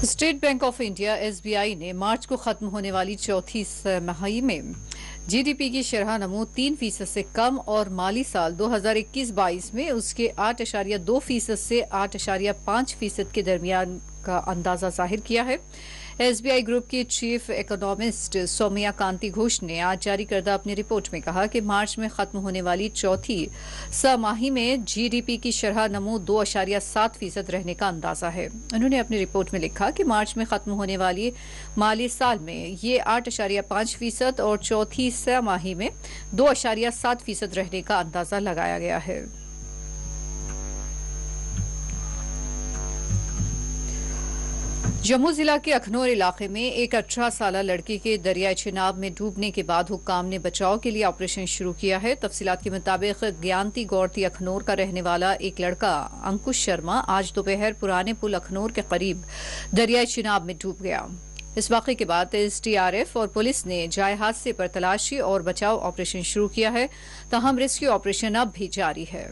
State bank of India SBI ने मार्च को खत्म होने वाली चौथी तिमाही में GDP की शरह नमू 3% से कम और माली साल 2021-22 में उसके 8.2% से 8.5% के दरमियान का अंदाजा जाहिर किया है। SBI ग्रुप की चीफ इकोनॉमिस्ट सौम्या कांति घोष ने आज जारी करदा अपनी रिपोर्ट में कहा कि मार्च में खत्म होने वाली चौथी तिमाही में GDP की शरह नमू 2.7% रहने का अंदाजा है। उन्होंने अपनी रिपोर्ट में लिखा कि मार्च में खत्म होने वाली माली साल में ये 8.5% और चौथी तिमाही में 2.7% रहने का अंदाजा लगाया गया है। जम्मू जिला के अखनौर इलाके में एक 18 साल लड़की के दरियाई चिनाब में डूबने के बाद हुक्काम ने बचाव के लिए ऑपरेशन शुरू किया है। तफसीलात के मुताबिक ज्ञानती गौरती अखनौर का रहने वाला एक लड़का अंकुश शर्मा आज दोपहर पुराने पुल अखनौर के करीब दरियाई चिनाब में डूब गया। इस वाक़े के बाद SDRF और पुलिस ने जाए हादसे पर तलाशी और बचाव ऑपरेशन शुरू किया है। ताहम रेस्क्यू ऑपरेशन अब भी जारी है।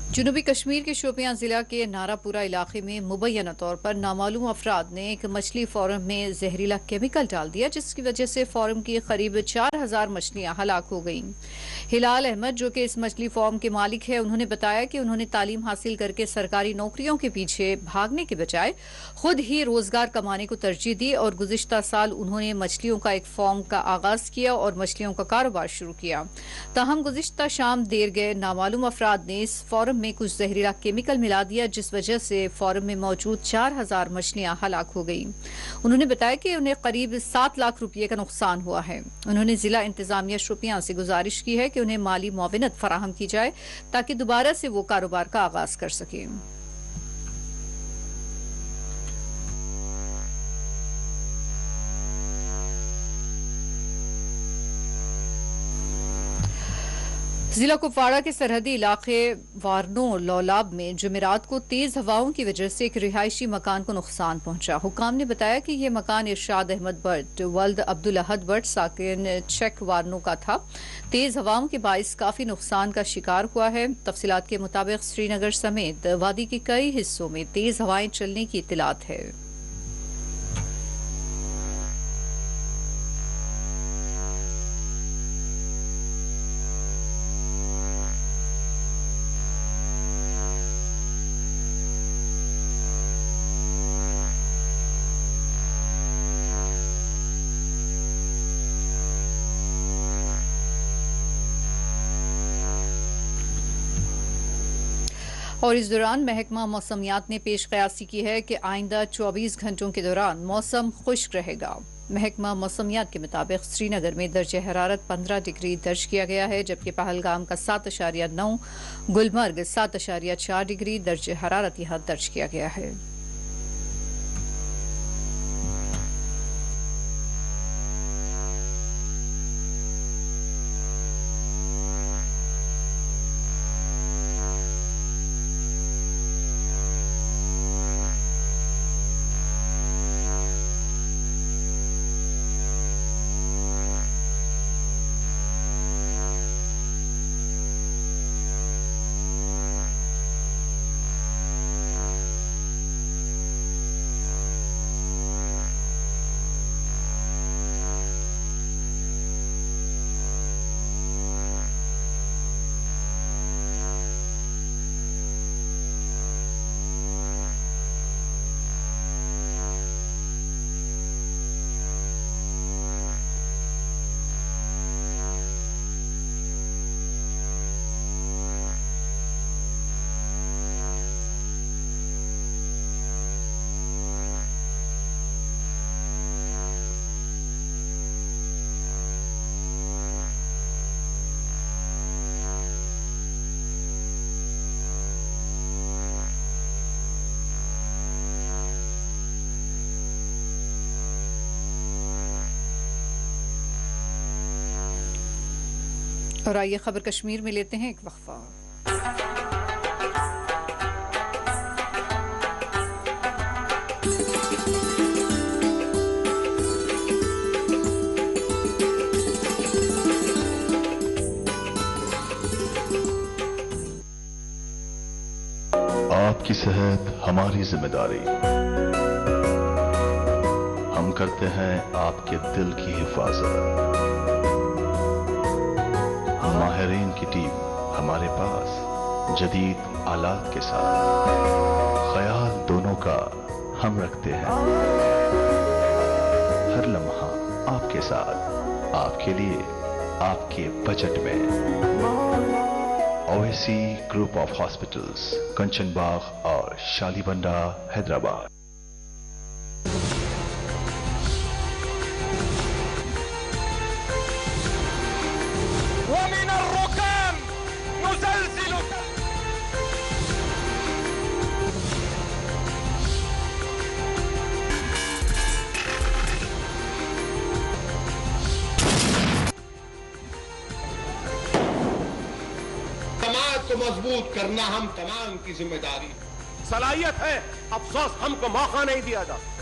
जनूबी कश्मीर के शोपियां जिला के नारापुरा इलाके में मुबैना तौर पर नामालूम अफराद ने एक मछली फार्म में जहरीला केमिकल डाल दिया, जिसकी वजह से फार्म की करीब 4000 मछलियां हलाक हो गईं। हिलाल अहमद, जो कि इस मछली फार्म के मालिक है, उन्होंने बताया कि उन्होंने तालीम हासिल करके सरकारी नौकरियों के पीछे भागने के बजाय खुद ही रोजगार कमाने को तरजीह दी और गुज़िश्ता साल उन्होंने मछलियों का एक फार्म का आगाज किया और मछलियों का कारोबार शुरू किया। ताहम गुज़िश्ता शाम देर गए नामालूम अफराद ने इस फार्म में कुछ जहरीला केमिकल मिला दिया, जिस वजह से फार्म में मौजूद 4000 मछलियां हलाक हो गईं। उन्होंने बताया कि उन्हें करीब 7 लाख रुपये का नुकसान हुआ है। उन्होंने जिला इंतजामिया शोपियां से गुजारिश की है कि उन्हें माली मुआविनत फराहम की जाए ताकि दोबारा से वो कारोबार का आगाज कर सकें। जिला कुपवाड़ा के सरहदी इलाके वारनो लौलाब में जुमेरात को तेज हवाओं की वजह से एक रिहायशी मकान को नुकसान पहुंचा। हुक्काम ने बताया कि यह मकान इरशाद अहमद भट्ट वल्द अब्दुल अहद भट्ट साकिन चेक वारनो का था। तेज हवाओं के बाइस काफी नुकसान का शिकार हुआ है। तफसीलात के मुताबिक श्रीनगर समेत वादी के कई हिस्सों में तेज हवाएं चलने की इत्तलात है। और इस दौरान महकमा मौसमियात ने पेश कयासी की है कि आइंदा 24 घंटों के दौरान मौसम खुश्क रहेगा। महकमा मौसमियात के मुताबिक श्रीनगर में दर्जे हरारत 15 डिग्री दर्ज किया गया है, जबकि पहलगाम का 7.9, गुलमर्ग 7.4 डिग्री दर्जे हरारत यहाँ दर्ज किया गया है। और आइए खबर कश्मीर में लेते हैं एक वक्फा। आपकी सेहत हमारी जिम्मेदारी। हम करते हैं आपके दिल की हिफाजत। माहिरीन की टीम हमारे पास जदीद आलात के साथ, ख्याल दोनों का हम रखते हैं। हर लम्हा आपके साथ, आपके लिए, आपके बजट में। ओएसी ग्रुप ऑफ हॉस्पिटल्स, कंचन बाग और शालीबंडा, हैदराबाद। को मजबूत करना हम तमाम की जिम्मेदारी। सलाहियत है, अफसोस हमको मौका नहीं दिया जाता।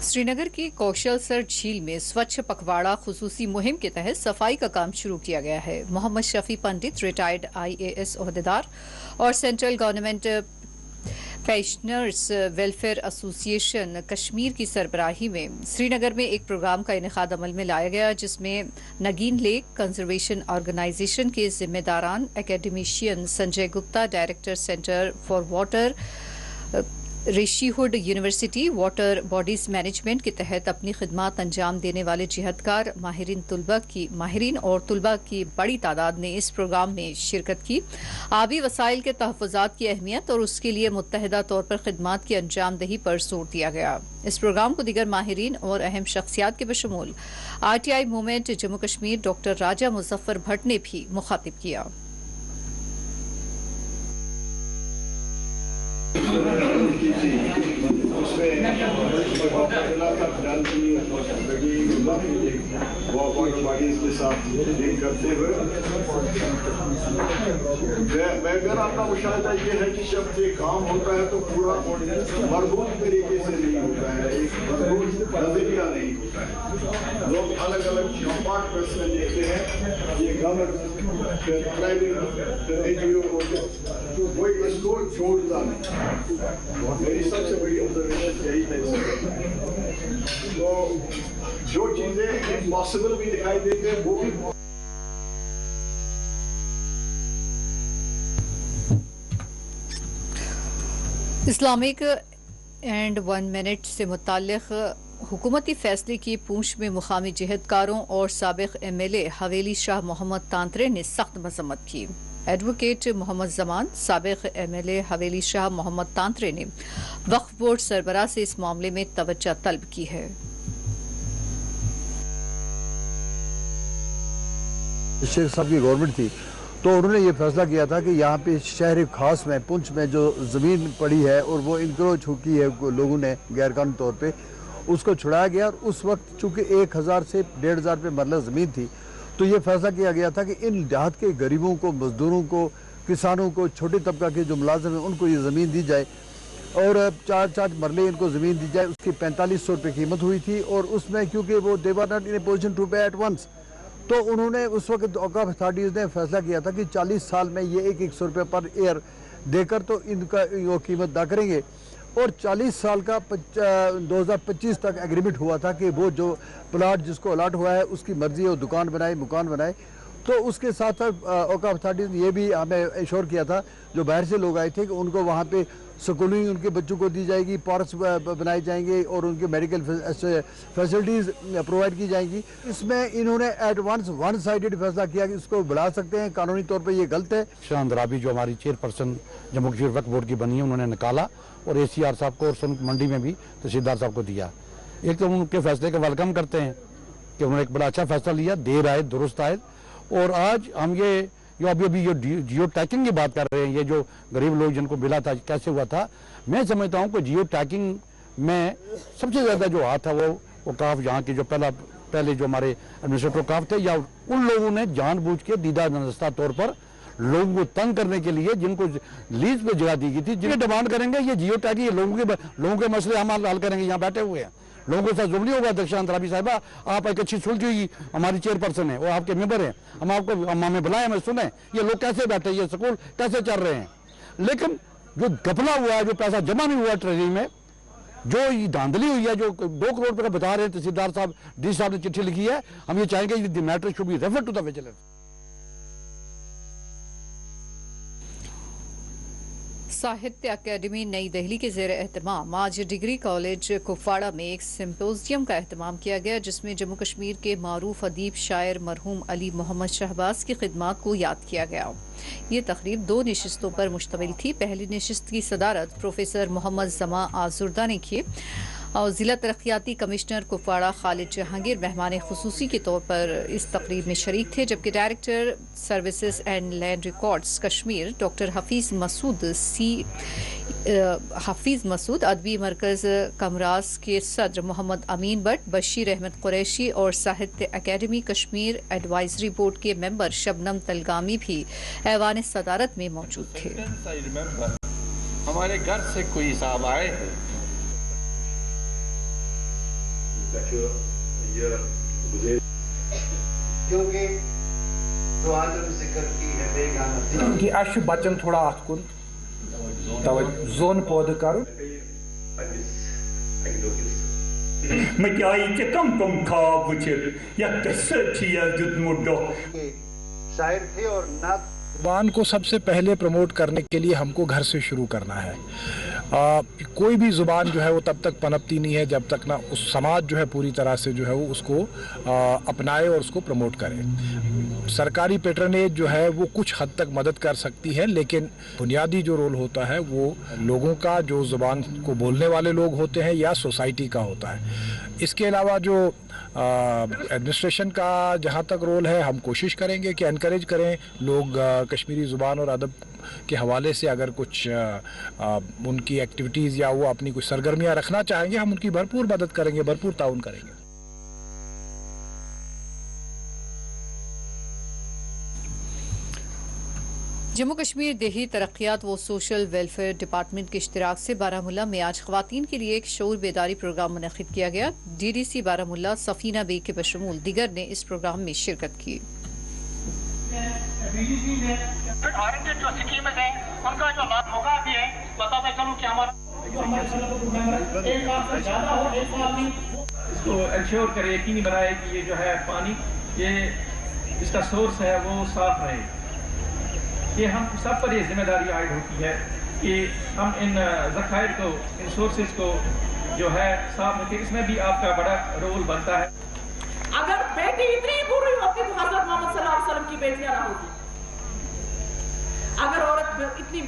श्रीनगर की कौशल सर झील में स्वच्छ पखवाड़ा खुसूसी मुहिम के तहत सफाई का काम शुरू किया गया है। मोहम्मद शफी पंडित, रिटायर्ड IAS ओहदेदार और central government pensioners welfare association Kashmir की सरबराही में श्रीनगर में एक प्रोग्राम का इनेकाद अमल में लाया गया, जिसमें नगीन लेक कंजर्वेशन ऑर्गेनाइजेशन के जिम्मेदारान academician Sanjay Gupta, director centre for water, Rishihood university water bodies management के तहत अपनी खिदमत अंजाम देने वाले जिहदकार माहिरीन और तुलबा की बड़ी तादाद ने इस प्रोग्राम में शिरकत की। आबी वसाइल के तहफ़्फ़ुज़ात की अहमियत और उसके लिए मुत्तहिदा तौर पर खिदमत की अंजामदही पर जोर दिया गया। इस प्रोग्राम को दीगर माहिरीन और अहम शख्सियात के बशमूल RTI movement Jammu Kashmir doctor Raja Muzaffar Bhat ने भी मुखातिब किया। मेरा मुशाहिदा ये है कि जब ये काम होता है तो पूरा मरबूत तरीके से नहीं होता है, एक मरबूत नजरिया नहीं होता है। लोग अलग अलग कंपार्टमेंट्स में देखते हैं, ये गवर्नमेंट प्राइवेट NGO होते तो कोई इसको जोड़ता नहीं। मेरी सबसे बड़ी ऑब्जर्वेशन यही है। तो जो चीजें इम्पॉसिबल भी दिखाई देते हैं वो भी इस्लामिक एंड 1 मिनट से मुताल्लिक हुकूमती फैसले की पूंछ में मुकामी जिहदकारों और साबिक MLA हवेली शाह मोहम्मद तांत्रे ने सख्त मजम्मत की। एडवोकेट मोहम्मद जमान, साबिक MLA हवेली शाह मोहम्मद तांत्रे ने वक्फ बोर्ड सरबराह से इस मामले में तवज्जो तलब की है। शेख साहब की गवर्नमेंट थी तो उन्होंने ये फैसला किया था कि यहाँ पे शहर खास में पुंछ में जो ज़मीन पड़ी है और वो इंक्रोच की है लोगों ने गैरकानूनी तौर पे, उसको छुड़ाया गया। और उस वक्त चूँकि 1000 से 1500 रुपये मरला ज़मीन थी तो ये फैसला किया गया था कि इन देहात के गरीबों को, मजदूरों को, किसानों को, छोटे तबका के जो मुलाजिम हैं उनको ये ज़मीन दी जाए और 4 मरले इनको ज़मीन दी जाए। उसकी 4500 रुपये कीमत हुई थी और उसमें क्योंकि वो they were not in a position to pay at once, तो उन्होंने उस वक्त औकाफ अथॉरिटीज़ ने फैसला किया था कि 40 साल में ये 100 रुपये पर ईयर देकर तो इनका वो कीमत अदा करेंगे। और 40 साल का 2025 तक एग्रीमेंट हुआ था कि वो जो प्लाट जिसको अलाट हुआ है उसकी मर्जी है वो दुकान बनाए, मकान बनाए। तो उसके साथ साथ औकाफ अथॉरिटीज़ ने ये भी हमें इंश्योर किया था, जो बाहर से लोग आए थे, कि उनको वहाँ पे स्कूलिंग उनके बच्चों को दी जाएगी, पार्क्स बनाए जाएंगे और उनके मेडिकल फैसिलिटीज़ प्रोवाइड की जाएंगी। इसमें इन्होंने एडवांस वन साइडेड फैसला किया कि इसको बढ़ा सकते हैं, कानूनी तौर पर ये गलत है। शाह अंद्राबी जो हमारी चेयरपर्सन जम्मू कश्मीर वक्फ बोर्ड की बनी है, उन्होंने निकाला और ACR साहब को और सुन मंडी में भी तहसीलदार साहब को दिया। एक तो उनके फैसले का वेलकम करते हैं कि उन्होंने एक बड़ा अच्छा फैसला लिया, देर आए दुरुस्त आए। और आज हम ये अभी जो जियो टैगिंग की बात कर रहे हैं, ये जो गरीब लोग जिनको मिला था, कैसे हुआ था, मैं समझता हूँ कि जियो टैगिंग में सबसे ज़्यादा जो हाथ था वो काफ यहाँ की जो पहले जो हमारे एडमिनिस्ट्रेटर काफ थे, या उन लोगों ने जानबूझ के दीदा नजस्ता तौर पर लोगों को तंग करने के लिए जिनको लीज पे जगह दी गई थी, जिन्हें डिमांड करेंगे ये जियो टैगिंग, लोगों के मसले हम हल करेंगे, यहाँ बैठे हुए हैं, लोगों के साथ जुल्म नहीं होगा। अध्यक्ष अंद्राबी साहिबा, आप एक अच्छी सुलझी हुई हमारी चेयरपर्सन है और आपके मेंबर हैं, हम आपको हमें बुलाएं, हमें सुने ये लोग कैसे बैठे, ये स्कूल कैसे चल रहे हैं। लेकिन जो घपला हुआ है, जो पैसा जमा नहीं हुआ ट्रेजरी में, जो ये धांधली हुई है, जो 2 करोड़ रुपए का बता रहे हैं तहसीलदार साहब, डी साहब ने चिट्ठी लिखी है, हम ये चाहेंगे the matter should be referred to the vigilance. Sahitya Akademi New Delhi के ज़ेर एहतमाम आज डिग्री कॉलेज कुपवाड़ा में एक सिम्पोजियम का एहतमाम किया गया, जिसमें जम्मू कश्मीर के मारूफ अदीब शायर मरहूम अली मोहम्मद शहबाज की खिदमात को याद किया गया। ये तकरीब 2 नशिस्तों पर मुश्तमिल थी। पहली नशिस्त की सदारत प्रोफेसर मोहम्मद जमा आजुर्दा ने की और ज़िला तरक्याती कमिश्नर कुपवाड़ा खालिद जहांगीर मेहमान खुसूसी के तौर पर इस तकरीब में शरीक थे, जबकि director services and land records Kashmir doctor Hafeez Masood, Adabi Markaz कमरास के सदर मोहम्मद अमीन भट्ट, बशीर अहमद कुरैशी और साहित्य अकेडमी कश्मीर एडवाइजरी बोर्ड के मेंबर शबनम तलगामी भी ऐवान सदारत में मौजूद थे। हमारे घर से कोई साहब आए क्योंकि जिक्र की है कि अश बच्चन थोड़ा अत कुन जोन पौध कर शायर थे और नात जुबान को सबसे पहले प्रमोट करने के लिए हमको घर से शुरू करना है। कोई भी ज़ुबान जो है वो तब तक पनपती नहीं है जब तक ना उस समाज जो है पूरी तरह से जो है वो उसको अपनाए और उसको प्रमोट करे। सरकारी पैटर्नेज जो है वो कुछ हद तक मदद कर सकती है, लेकिन बुनियादी जो रोल होता है वो लोगों का, जो ज़ुबान को बोलने वाले लोग होते हैं या सोसाइटी का होता है। इसके अलावा जो एडमिनिस्ट्रेशन का जहाँ तक रोल है, हम कोशिश करेंगे कि एनकरेज करें लोग कश्मीरी ज़ुबान और अदब के हवाले से अगर कुछ उनकी एक्टिविटीज़ या वो अपनी कुछ सरगर्मियाँ रखना चाहेंगे, हम उनकी भरपूर मदद करेंगे, भरपूर ताउन करेंगे। जम्मू कश्मीर देही तरक्यात व सोशल वेलफेयर डिपार्टमेंट के इश्तिराक से बारामूला में आज ख़वातीन के लिए एक शऊर बेदारी प्रोग्राम मुनक़िद किया गया। DDC बारामूला सफीना बेग के बशमूल दीगर ने इस प्रोग्राम में शिरकत की। जो स्कीम है उनका जो लाभ होगा भी है, बताता चलूं कि हमारा इसको इंश्योर करे, यकीनी बनाए कि ये जो है पानी, ये इसका सोर्स है वो साफ रहे। ये हम सब पर ये जिम्मेदारी आयद होती है कि हम इन ज़खायर को, इन सोर्सेज को जो है साफ रखें। इसमें भी आपका बड़ा रोल बनता है। अगर बेटी इतनी बुरी होती तो हज़रत मोहम्मद सल्लल्लाहु अलैहि वसल्लम की बेटियां ना होती। अगर औरत इतनी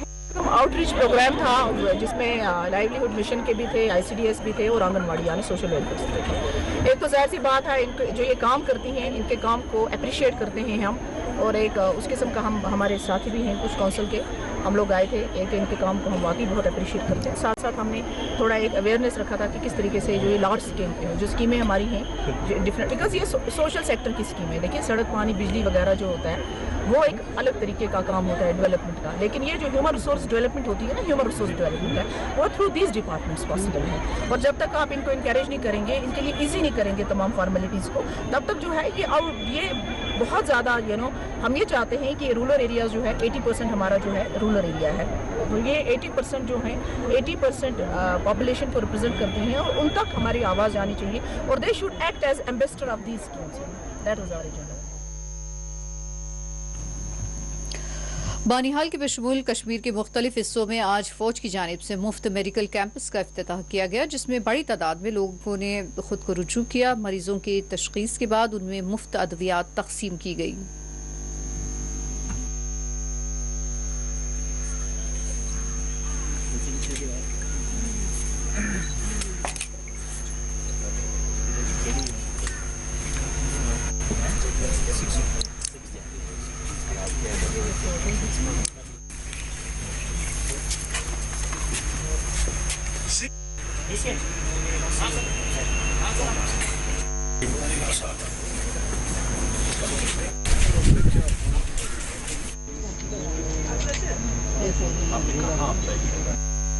आउटरीच प्रोग्राम था जिसमें लाइवलीहुड मिशन के भी थे, ICDS भी थे और आंगनवाड़ी यानी सोशल वेलफेयर थे। एक तो जाहिर सी बात है, जो ये काम करती हैं इनके काम को अप्रिशिएट करते हैं हम, और एक उस किस्म का हम हमारे साथी भी हैं कुछ काउंसिल के, हम लोग आए थे, एक इनके काम को हम वाकई बहुत अप्रिशिएट करते हैं। साथ साथ हमने थोड़ा एक अवेयरनेस रखा था कि किस तरीके से जो ये लार्ज स्कीम जो स्कीमें हमारी हैं डिफरेंट, बिकॉज ये सोशल सेक्टर की स्कीम है। देखिए सड़क, पानी, बिजली वगैरह जो होता है वो एक अलग तरीके का काम होता है डेवलपमेंट का, लेकिन ये जो ह्यूमन रिसोर्स डेवलपमेंट होती है ना, ह्यूमन रिसोर्स डेवलपमेंट है वो थ्रू दीज डिपार्टमेंट्स पॉसिबल है। और जब तक आप इनको इंकरेज नहीं करेंगे, इनके लिए ईजी नहीं करेंगे तमाम फॉर्मेलिटीज़ को, तब तक जो है ये बहुत ज़्यादा हम ये चाहते हैं कि रूरल एरियाज़ जो है 80% हमारा जो है रूरल एरिया है, तो ये 80% जो है 80% पॉपुलेशन को रिप्रेजेंट करते हैं और उन तक हमारी आवाज़ आनी चाहिए, और they should act as ambassador of these schemes. That was our agenda. Banihal के बशमूल कश्मीर के मुख्तलिफ हिस्सों में आज फौज की जानिब से मुफ्त मेडिकल कैंपस का इफ्तिताह किया गया, जिसमें बड़ी तादाद में लोगों ने खुद को रुजू किया। मरीजों की तशखीस के बाद उनमें मुफ्त अद्वियात तकसीम की गई।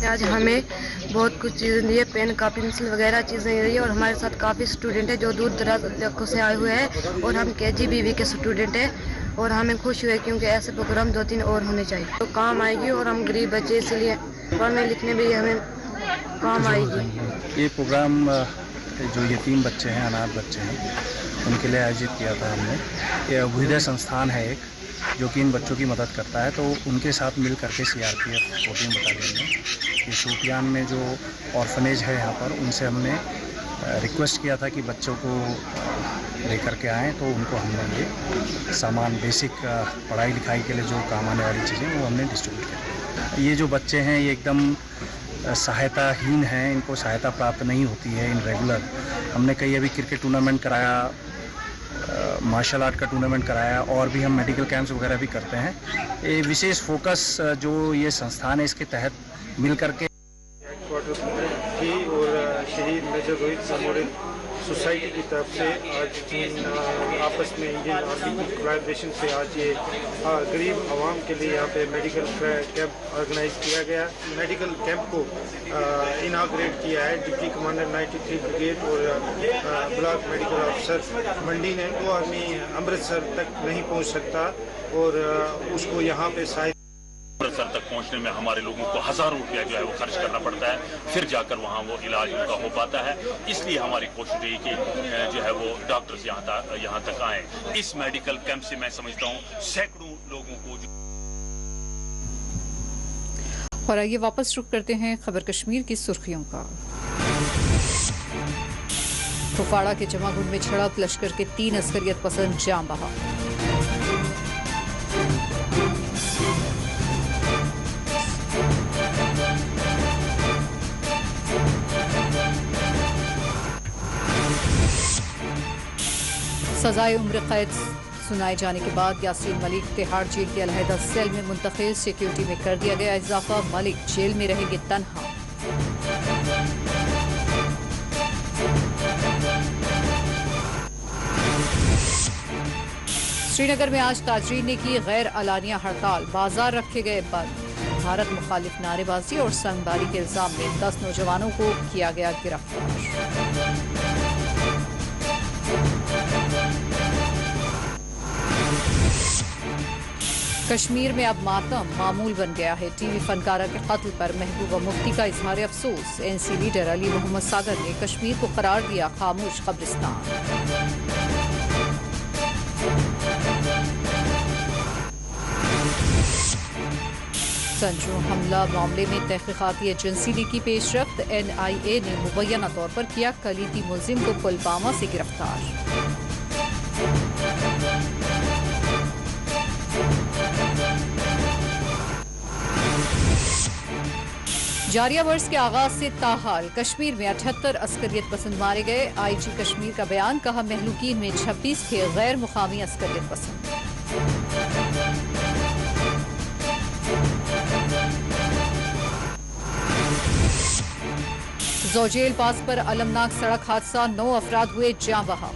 आज हमें बहुत कुछ चीज़ें दी है, पेन कापी पेंसिल वगैरह चीज़ें दी है और हमारे साथ काफ़ी स्टूडेंट हैं जो दूर दराज इलाकों से आए हुए हैं और हम KGBV के स्टूडेंट हैं और हमें खुश हुए क्योंकि ऐसे प्रोग्राम 2-3 और होने चाहिए तो काम आएगी और हम गरीब बच्चे इसलिए पढ़ने लिखने में हमें काम आएगी। ये प्रोग्राम जो यतीम बच्चे हैं, अनाथ बच्चे हैं, उनके लिए आयोजित किया था हमने। ये अभ्युदय संस्थान है एक जो कि इन बच्चों की मदद करता है, तो उनके साथ मिल करके CRPF 14 बटालियन में ये शोपियान में जो ऑर्फनेज है यहाँ पर, उनसे हमने रिक्वेस्ट किया था कि बच्चों को लेकर के आएँ, तो उनको हमने ये सामान बेसिक पढ़ाई लिखाई के लिए जो काम आने वाली चीज़ें वो हमने डिस्ट्रीब्यूट किया। ये जो बच्चे हैं ये एकदम सहायताहीन हैं, इनको सहायता प्राप्त नहीं होती है इन रेगुलर। हमने कई अभी क्रिकेट टूर्नामेंट कराया, मार्शल आर्ट का टूर्नामेंट कराया और भी हम मेडिकल कैंप्स वगैरह भी करते हैं। ये विशेष फोकस जो ये संस्थान है इसके तहत मिल करके की और शहीद मेजर रोहित समोरे सोसाइटी की तरफ से आज आपस में इंडियन आर्मी की कोलैबोरेशन से आज ये गरीब आवाम के लिए यहाँ पे मेडिकल कैंप ऑर्गेनाइज किया गया। मेडिकल कैंप को इनाग्रेट किया है डिप्टी कमांडर 93 ब्रिगेड और ब्लॉक मेडिकल ऑफिसर मंडी ने। वो आदमी अमृतसर तक नहीं पहुँच सकता और उसको यहाँ पे अमृतसर तक पहुंचने में हमारे लोगों को हज़ारों रुपया जो है वो खर्च करना पड़ता है, फिर जाकर वहां वो इलाज उनका हो पाता है। इसलिए हमारी कोशिश रही कि जो है वो डॉक्टर्स यहाँ तक आए। इस मेडिकल कैंप से मैं समझता हूँ सैकड़ों लोगों को। और आइए वापस रुख करते हैं खबर कश्मीर की सुर्खियों का। कुपवाड़ा के जमागुंड में झड़प, लश्कर के 3 अस्करियत पसंद जान बहा। सजाए उम्र कैद सुनाए जाने के बाद यासीन मलिक तिहाड़ जेल के अलहदा सेल में मुंतकिल, सिक्योरिटी में कर दिया गया इजाफा। मलिक जेल में रहेंगे तन्हा। श्रीनगर में आज ताजरीन ने की गैर अलानिया हड़ताल, बाजार रखे गए बंद। भारत मुखालिफ नारेबाजी और संगबारी के इल्जाम में 10 नौजवानों को किया गया गिरफ्तार। कश्मीर में अब मातम मामूल बन गया है। टीवी फनकारा के कत्ल पर महबूबा मुफ्ती का इजहार अफसोस। NC लीडर अली मोहम्मद सागर ने कश्मीर को करार दिया खामोश कब्रिस्तान। संजू हमला मामले में तहकीकाती एजेंसी ने की पेशरफ्त। NIA ने मुबैना तौर पर किया कलीदी मुलजिम को पुलवामा से गिरफ्तार। जारिया वर्ष के आगाज से ताहाल कश्मीर में 78 अस्करियत पसंद मारे गए। IG कश्मीर का बयान, कहा महलूकीन में 26 थे गैर मुकामी अस्करियत पसंद। जोजेल पास पर अलमनाक सड़क हादसा, 9 अफराद हुए जाँ बहा।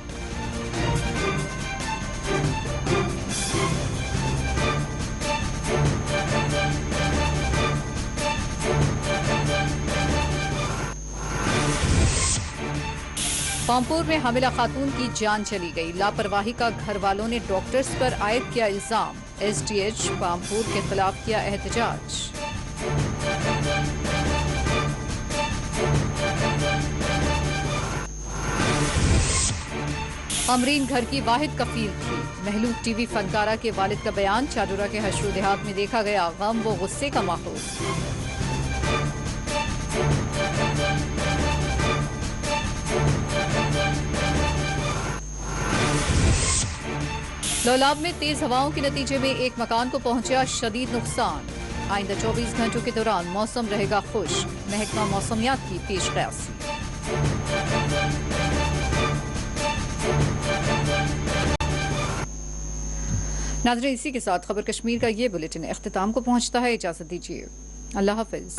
पामपुर में हामिला खातून की जान चली गई। लापरवाही का घर वालों ने डॉक्टर्स पर आयद किया इल्जाम। SDH पामपुर के खिलाफ किया एहतजाज। अमरीन घर की वाहिद कफील थी। महलूक टीवी फनकारा के वालिद का बयान। चाडोरा के हशरो देहात में देखा गया गम व गुस्से का माहौल। लौलाब में तेज हवाओं के नतीजे में एक मकान को पहुंचा शदीद नुकसान। आइंदा 24 घंटों के दौरान मौसम रहेगा खुश्क। महकमा मौसमियात की पेशकश। नाज़रीन, इसी के साथ खबर कश्मीर का ये बुलेटिन इख्तिताम को पहुंचता है। इजाजत दीजिए। अल्लाह हाफिज।